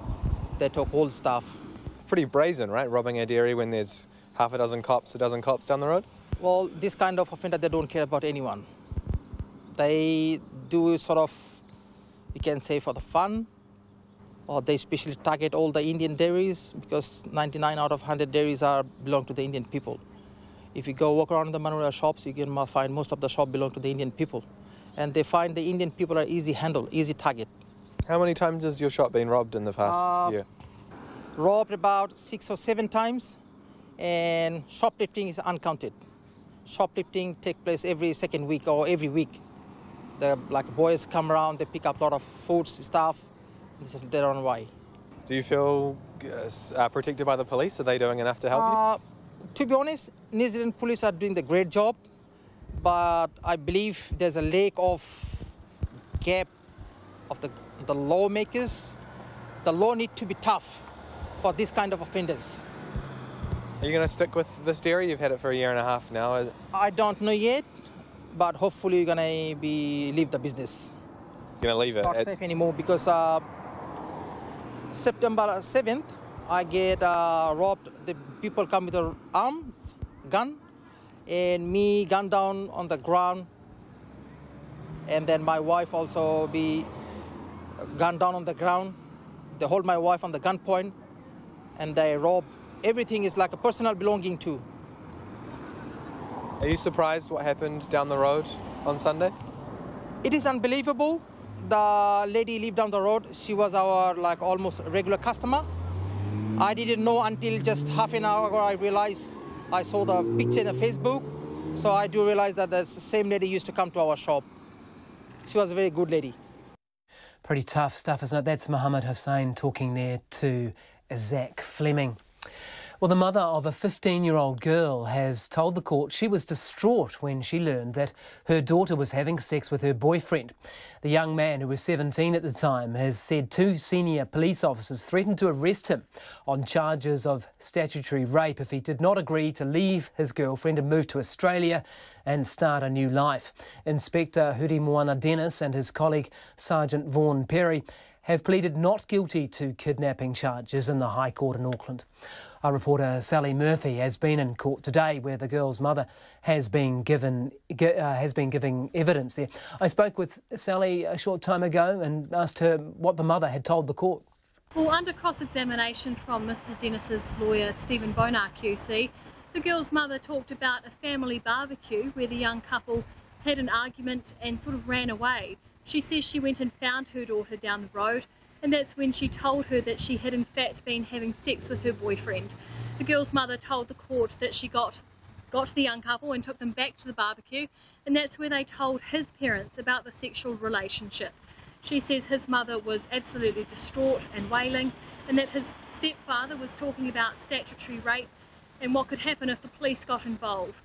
They took all the stuff. It's pretty brazen, right? Robbing a dairy when there's half a dozen cops down the road? Well, this kind of offender, they don't care about anyone. They do sort of, you can say, for the fun, or they especially target all the Indian dairies, because 99 out of 100 dairies belong to the Indian people. If you go walk around the Manurewa shops, you can find most of the shops belong to the Indian people. And they find the Indian people are easy handle, easy target. How many times has your shop been robbed in the past year? Robbed about 6 or 7 times, and shoplifting is uncounted. Shoplifting takes place every second week or every week. The boys come around, they pick up a lot of food stuff, they run away. Do you feel protected by the police? Are they doing enough to help you? To be honest, New Zealand police are doing the great job, but I believe there's a lack of gap of the lawmakers. The law needs to be tough for this kind of offenders. Are you going to stick with this dairy? You've had it for a year and a half now. I don't know yet, but hopefully you're going to leave the business. You're going to leave it? It's not safe anymore, because September 7th, I get robbed. The people come with their arms, gun, and me gunned down on the ground. And then my wife also be gunned down on the ground. They hold my wife on the gunpoint, and they rob. Everything is like a personal belonging too. Are you surprised what happened down the road on Sunday? It is unbelievable. The lady lived down the road. She was our almost regular customer. I didn't know until just half an hour ago I realized, I saw the picture on Facebook. So I do realize that the same lady used to come to our shop. She was a very good lady. Pretty tough stuff, isn't it? That's Mohammed Hussain talking there to Zach Fleming. Well, the mother of a 15-year-old girl has told the court she was distraught when she learned that her daughter was having sex with her boyfriend. The young man, who was 17 at the time, has said 2 senior police officers threatened to arrest him on charges of statutory rape if he did not agree to leave his girlfriend and move to Australia and start a new life. Inspector Huri Moana Dennis and his colleague Sergeant Vaughan Perry have pleaded not guilty to kidnapping charges in the High Court in Auckland. Our reporter Sally Murphy has been in court today, where the girl's mother has been giving evidence there. I spoke with Sally a short time ago and asked her what the mother had told the court. Well, under cross-examination from Mr Dennis's lawyer Stephen Bonar QC, the girl's mother talked about a family barbecue where the young couple had an argument and sort of ran away. She says she went and found her daughter down the road, and that's when she told her that she had in fact been having sex with her boyfriend. The girl's mother told the court that she got the young couple and took them back to the barbecue, and that's where they told his parents about the sexual relationship. She says his mother was absolutely distraught and wailing, and that his stepfather was talking about statutory rape and what could happen if the police got involved.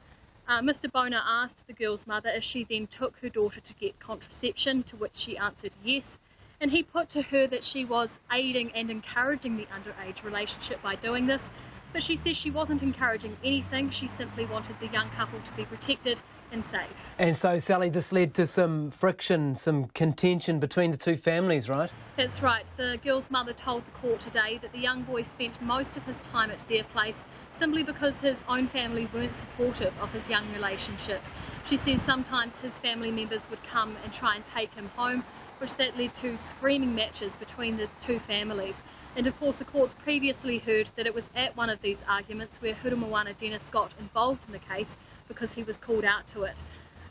Mr Bonar asked the girl's mother if she then took her daughter to get contraception, to which she answered yes, and he put to her that she was aiding and encouraging the underage relationship by doing this, but she says she wasn't encouraging anything. She simply wanted the young couple to be protected and safe. And so, Sally, this led to some friction, some contention between the two families, right? That's right. The girl's mother told the court today that the young boy spent most of his time at their place simply because his own family weren't supportive of his young relationship. She says sometimes his family members would come and try and take him home, which that led to screaming matches between the two families. And of course the courts previously heard that it was at one of these arguments where Huri Moana Dennis got involved in the case because he was called out to it.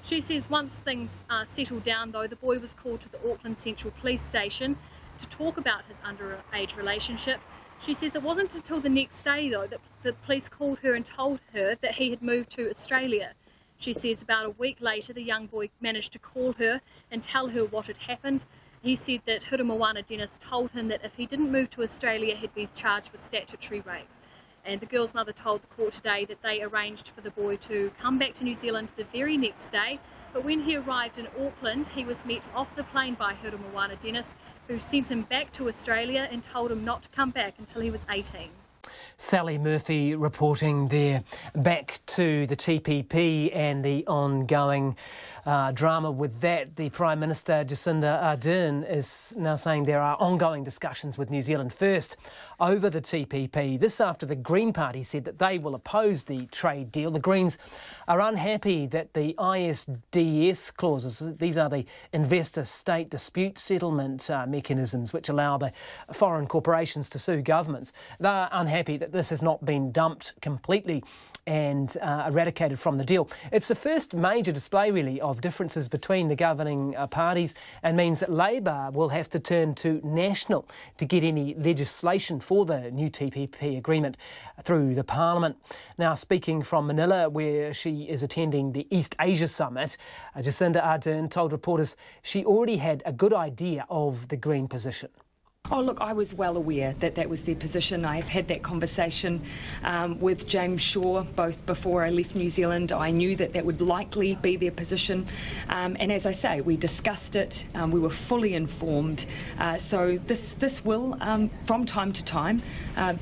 She says once things settled down though, the boy was called to the Auckland Central Police Station to talk about his underage relationship. She says it wasn't until the next day though that the police called her and told her that he had moved to Australia. She says about a week later the young boy managed to call her and tell her what had happened. He said that Huri Moana Dennis told him that if he didn't move to Australia he'd be charged with statutory rape. And the girl's mother told the court today that they arranged for the boy to come back to New Zealand the very next day, but when he arrived in Auckland he was met off the plane by Huri Moana Dennis, who sent him back to Australia and told him not to come back until he was 18. Sally Murphy reporting there. Back to the TPP and the ongoing drama with that. The Prime Minister Jacinda Ardern is now saying there are ongoing discussions with New Zealand First over the TPP. This after the Green Party said that they will oppose the trade deal. The Greens are unhappy that the ISDS clauses, these are the investor-state dispute settlement mechanisms which allow the foreign corporations to sue governments. They are unhappy that this has not been dumped completely and eradicated from the deal. It's the first major display, really, of differences between the governing parties and means that Labor will have to turn to National to get any legislation for the new TPP agreement through the Parliament. Now, speaking from Manila, where she is attending the East Asia Summit, Jacinda Ardern told reporters she already had a good idea of the Green position. Oh, look, I was well aware that that was their position. I've had that conversation with James Shaw both before I left New Zealand. I knew that that would likely be their position. And as I say, we discussed it. We were fully informed. So this will, from time to time,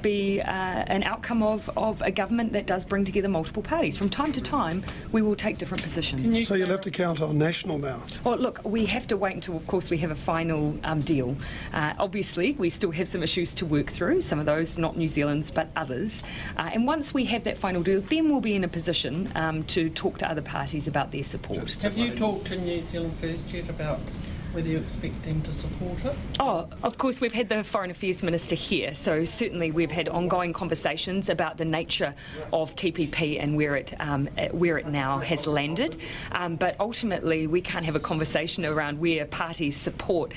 be an outcome of a government that does bring together multiple parties. From time to time, we will take different positions. So you'll have to count on National now? Well, look, we have to wait until, of course, we have a final deal. Obviously, we still have some issues to work through, some of those not New Zealand's but others. And once we have that final deal, then we'll be in a position to talk to other parties about their support. Have you talked to New Zealand First yet about whether you expect them to support it? Oh, of course, we've had the Foreign Affairs Minister here, so certainly we've had ongoing conversations about the nature of TPP and where it now has landed. But ultimately, we can't have a conversation around where parties' support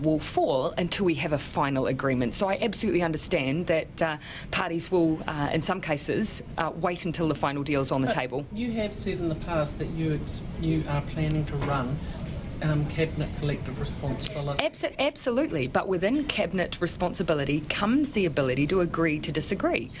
will fall until we have a final agreement. So I absolutely understand that parties will, in some cases, wait until the final deal's on the table. You have said in the past that you are planning to run Cabinet collective responsibility? Absolutely, but within Cabinet responsibility comes the ability to agree to disagree.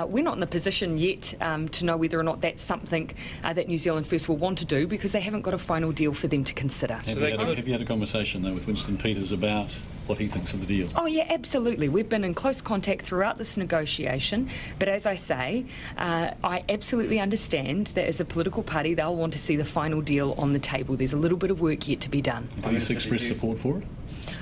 We're not in the position yet to know whether or not that's something that New Zealand First will want to do, because they haven't got a final deal for them to consider. Have you had a conversation, though, with Winston Peters about what he thinks of the deal? Oh yeah, absolutely. We've been in close contact throughout this negotiation, but as I say, I absolutely understand that as a political party they'll want to see the final deal on the table. There's a little bit of work yet to be done. Did he express support for it?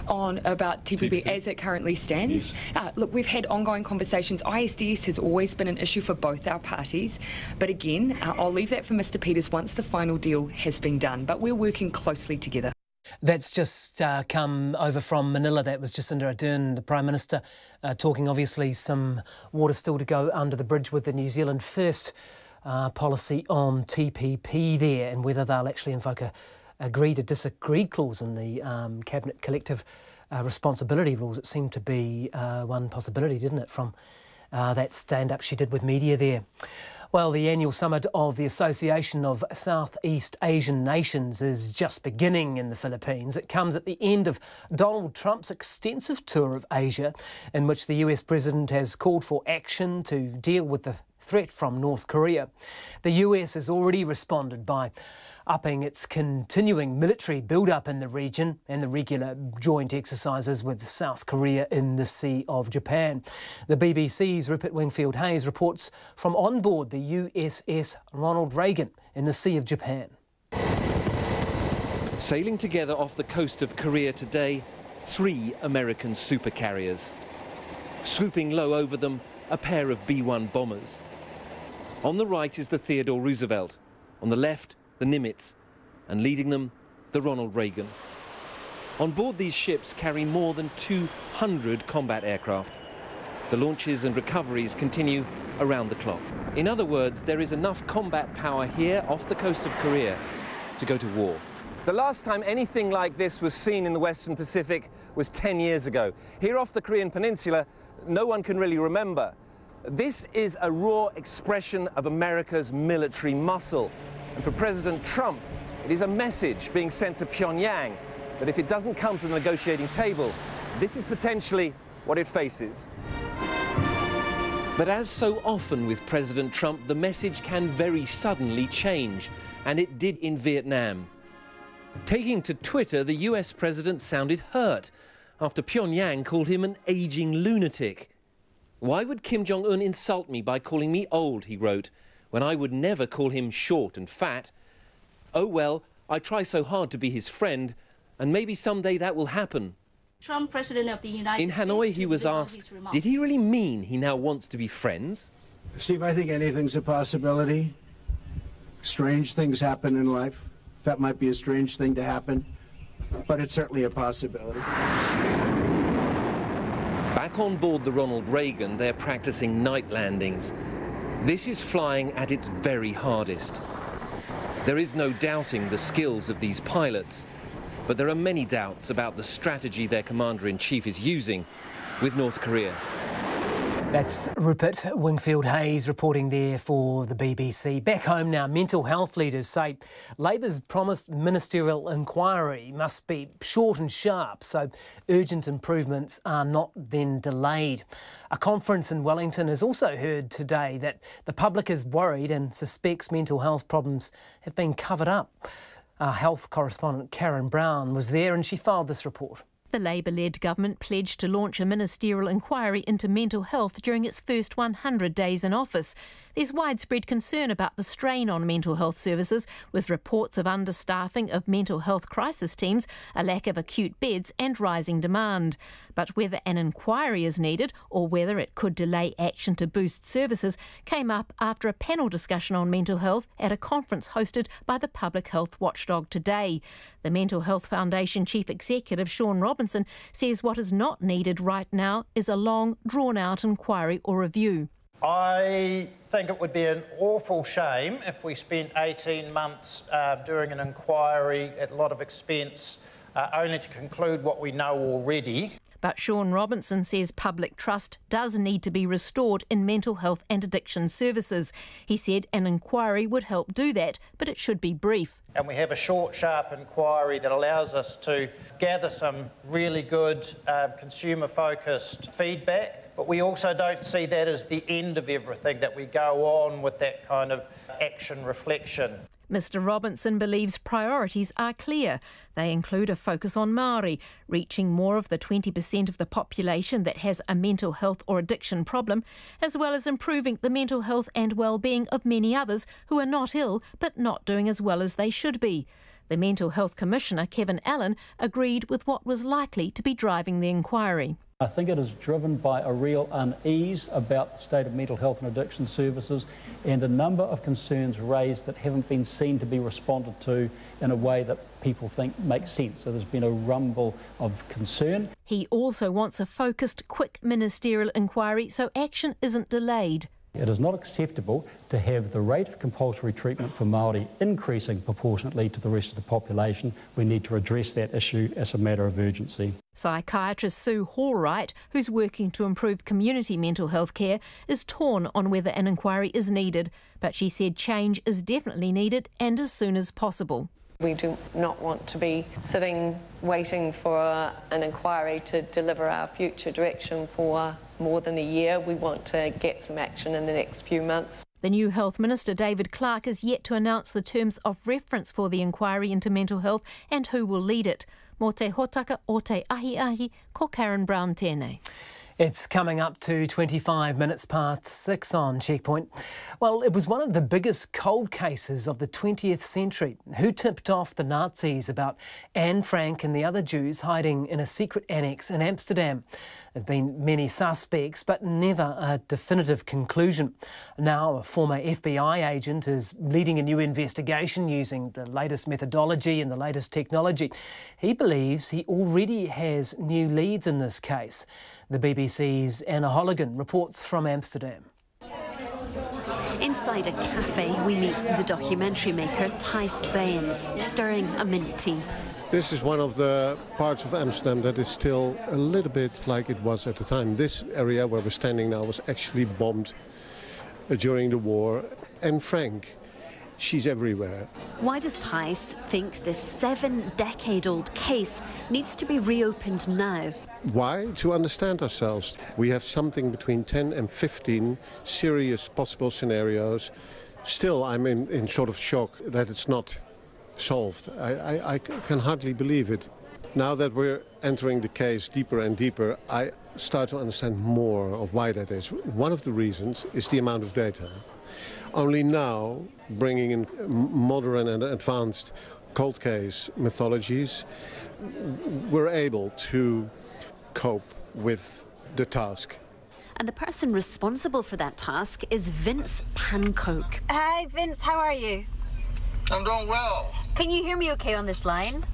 On about TPP as it currently stands? Yes. Look, we've had ongoing conversations. ISDS has always been an issue for both our parties, but again, I'll leave that for Mr Peters once the final deal has been done, but we're working closely together. That's just come over from Manila. That was Jacinda Ardern, the Prime Minister, talking obviously some water still to go under the bridge with the New Zealand First policy on TPP there, and whether they'll actually invoke a agree to disagree clause in the Cabinet collective responsibility rules. It seemed to be one possibility, didn't it, from that stand-up she did with media there. Well, the annual summit of the Association of Southeast Asian Nations is just beginning in the Philippines. It comes at the end of Donald Trump's extensive tour of Asia, in which the US president has called for action to deal with the threat from North Korea. The US has already responded by upping its continuing military build-up in the region and the regular joint exercises with South Korea in the Sea of Japan. The BBC's Rupert Wingfield-Hayes reports from on board the USS Ronald Reagan in the Sea of Japan. Sailing together off the coast of Korea today, 3 American supercarriers. Swooping low over them, a pair of B-1 bombers. On the right is the Theodore Roosevelt. On the left, the Nimitz, and leading them, the Ronald Reagan. On board these ships carry more than 200 combat aircraft. The launches and recoveries continue around the clock. In other words, there is enough combat power here off the coast of Korea to go to war. The last time anything like this was seen in the Western Pacific was 10 years ago. Here off the Korean Peninsula, no one can really remember. This is a raw expression of America's military muscle. And for President Trump, it is a message being sent to Pyongyang that if it doesn't come to the negotiating table, this is potentially what it faces. But as so often with President Trump, the message can very suddenly change, and it did in Vietnam. Taking to Twitter, the US president sounded hurt after Pyongyang called him an aging lunatic. "Why would Kim Jong-un insult me by calling me old," he wrote, "when I would never call him short and fat? Oh well, I try so hard to be his friend, and maybe someday that will happen." Trump, President of the United States... In Hanoi, he was asked, did he really mean he now wants to be friends? Steve, I think anything's a possibility. Strange things happen in life. That might be a strange thing to happen, but it's certainly a possibility. Back on board the Ronald Reagan, they're practicing night landings. This is flying at its very hardest. There is no doubting the skills of these pilots, but there are many doubts about the strategy their commander-in-chief is using with North Korea. That's Rupert Wingfield-Hayes reporting there for the BBC. Back home now, mental health leaders say Labor's promised ministerial inquiry must be short and sharp, so urgent improvements are not then delayed. A conference in Wellington has also heard today that the public is worried and suspects mental health problems have been covered up. Our health correspondent Karen Brown was there and she filed this report. The Labour-led government pledged to launch a ministerial inquiry into mental health during its first 100 days in office. There's widespread concern about the strain on mental health services, with reports of understaffing of mental health crisis teams, a lack of acute beds and rising demand. But whether an inquiry is needed or whether it could delay action to boost services came up after a panel discussion on mental health at a conference hosted by the public health watchdog today. The Mental Health Foundation Chief Executive Sean Robinson says what is not needed right now is a long, drawn-out inquiry or review. I think it would be an awful shame if we spent 18 months doing an inquiry at a lot of expense only to conclude what we know already. But Sean Robinson says public trust does need to be restored in mental health and addiction services. He said an inquiry would help do that, but it should be brief. And we have a short, sharp inquiry that allows us to gather some really good consumer-focused feedback, but we also don't see that as the end of everything, that we go on with that kind of action reflection. Mr Robinson believes priorities are clear. They include a focus on Māori, reaching more of the 20% of the population that has a mental health or addiction problem, as well as improving the mental health and well-being of many others who are not ill but not doing as well as they should be. The Mental Health Commissioner, Kevin Allen, agreed with what was likely to be driving the inquiry. I think it is driven by a real unease about the state of mental health and addiction services and a number of concerns raised that haven't been seen to be responded to in a way that people think makes sense. So there's been a rumble of concern. He also wants a focused, quick ministerial inquiry so action isn't delayed. It is not acceptable to have the rate of compulsory treatment for Māori increasing proportionately to the rest of the population. We need to address that issue as a matter of urgency. Psychiatrist Sue Hallwright, who's working to improve community mental health care, is torn on whether an inquiry is needed, but she said change is definitely needed and as soon as possible. We do not want to be sitting waiting for an inquiry to deliver our future direction for more than a year. We want to get some action in the next few months. The new Health Minister, David Clark, is yet to announce the terms of reference for the inquiry into mental health and who will lead it. Mō te hotaka o te ahi, ko Karen Brown tēnei. It's coming up to 25 minutes past 6 on Checkpoint. Well, it was one of the biggest cold cases of the 20th century. Who tipped off the Nazis about Anne Frank and the other Jews hiding in a secret annex in Amsterdam? There have been many suspects, but never a definitive conclusion. Now, a former FBI agent is leading a new investigation using the latest methodology and the latest technology. He believes he already has new leads in this case. The BBC's Anna Holligan reports from Amsterdam. Inside a cafe, we meet the documentary maker Thijs Baines, stirring a mint tea. This is one of the parts of Amsterdam that is still a little bit like it was at the time. This area where we're standing now was actually bombed during the war. And Frank, she's everywhere. Why does Thijs think this 7-decade-old case needs to be reopened now? Why? To understand ourselves. We have something between 10 and 15 serious possible scenarios. Still, I'm in sort of shock that it's not solved. I can hardly believe it. Now that we're entering the case deeper and deeper, I start to understand more of why that is. One of the reasons is the amount of data. Only now, bringing in modern and advanced cold case methodologies, we're able to cope with the task. And the person responsible for that task is Vince Pancoke. Hi, Vince, how are you? I'm doing well. Can you hear me okay on this line?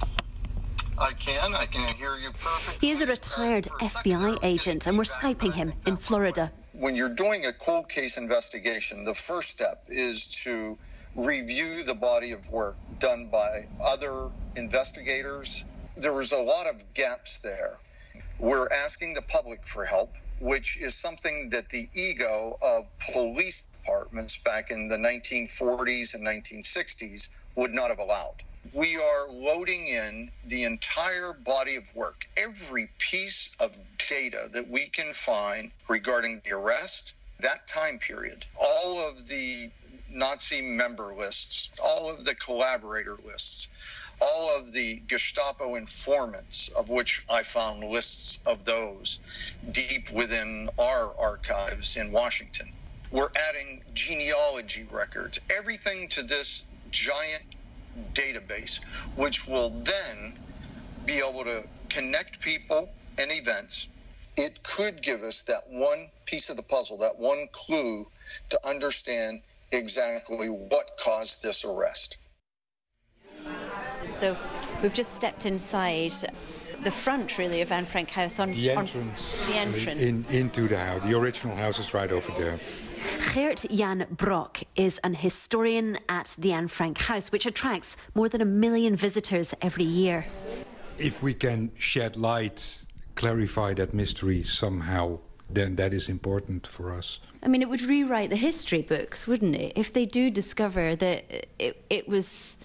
I can hear you perfectly. He is a retired FBI agent and we're Skyping him in Florida. When you're doing a cold case investigation, the first step is to review the body of work done by other investigators. There was a lot of gaps there. We're asking the public for help, which is something that the ego of police departments back in the 1940s and 1960s would not have allowed. We are loading in the entire body of work, every piece of data that we can find regarding the arrest, that time period, all of the Nazi member lists, all of the collaborator lists, all of the Gestapo informants, of which I found lists of those deep within our archives in Washington. We're adding genealogy records, everything to this giant database, which will then be able to connect people and events. It could give us that one piece of the puzzle, that one clue to understand exactly what caused this arrest. So we've just stepped inside the front, really, of Anne Frank House. The entrance. Into the house. The original house is right over there. Geert Jan Brock is an historian at the Anne Frank House, which attracts more than 1 million visitors every year. If we can shed light clarify that mystery somehow, then that is important for us. I mean, it would rewrite the history books, wouldn't it? If they do discover that it was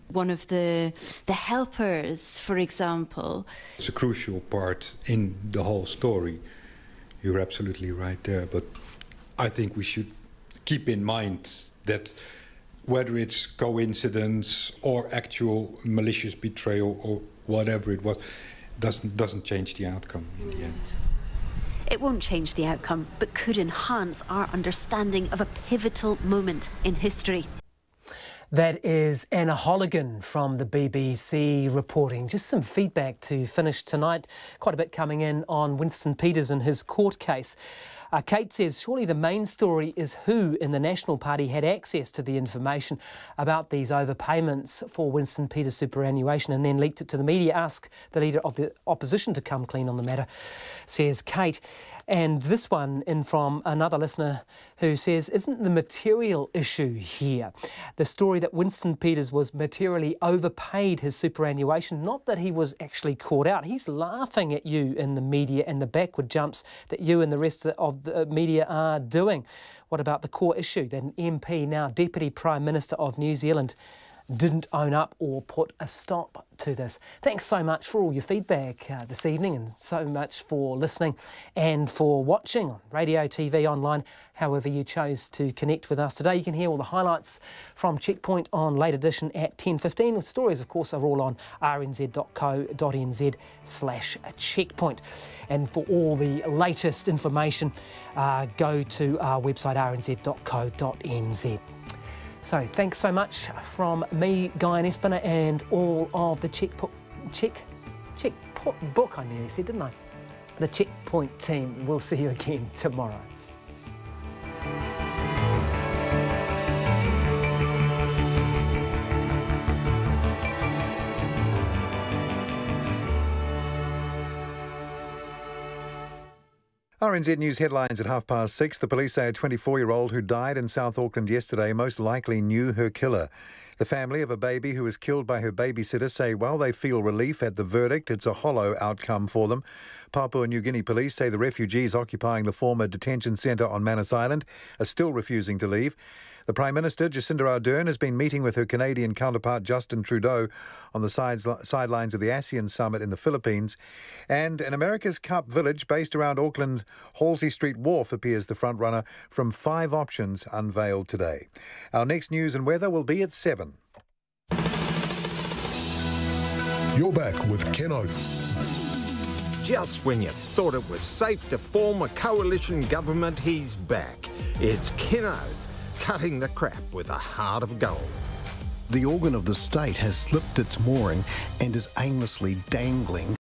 one of the helpers, for example. It's a crucial part in the whole story. You're absolutely right there. But I think we should keep in mind that whether it's coincidence or actual malicious betrayal or whatever it was, doesn't change the outcome in the end. It won't change the outcome, but could enhance our understanding of a pivotal moment in history. That is Anna Holligan from the BBC reporting. Just some feedback to finish tonight. Quite a bit coming in on Winston Peters and his court case. Kate says, surely the main story is who in the National Party had access to the information about these overpayments for Winston Peters' superannuation and then leaked it to the media. Ask the Leader of the Opposition to come clean on the matter, says Kate. And this one in from another listener who says, isn't the material issue here the story that Winston Peters was materially overpaid his superannuation, not that he was actually caught out? He's laughing at you in the media and the backward jumps that you and the rest of the media are doing. What about the core issue that an MP, now Deputy Prime Minister of New Zealand, didn't own up or put a stop to this? Thanks so much for all your feedback this evening, and so much for listening and for watching on radio, TV, online, however you chose to connect with us today. You can hear all the highlights from Checkpoint on Late Edition at 10:15. The stories, of course, are all on rnz.co.nz/checkpoint. And for all the latest information, go to our website rnz.co.nz. So thanks so much from me, Guy and Espiner, and all of the Checkpoint book, I nearly said, didn't I? The Checkpoint team. We'll see you again tomorrow. RNZ News headlines at 6:30. The police say a 24-year-old who died in South Auckland yesterday most likely knew her killer. The family of a baby who was killed by her babysitter say while they feel relief at the verdict, it's a hollow outcome for them. Papua New Guinea police say the refugees occupying the former detention centre on Manus Island are still refusing to leave. The Prime Minister, Jacinda Ardern, has been meeting with her Canadian counterpart Justin Trudeau on the sidelines of the ASEAN summit in the Philippines. And an America's Cup village based around Auckland's Halsey Street Wharf appears the front-runner from 5 options unveiled today. Our next news and weather will be at 7. You're back with Ken Oath. Just when you thought it was safe to form a coalition government, he's back. It's Ken Oath, cutting the crap with a heart of gold. The organ of the state has slipped its mooring and is aimlessly dangling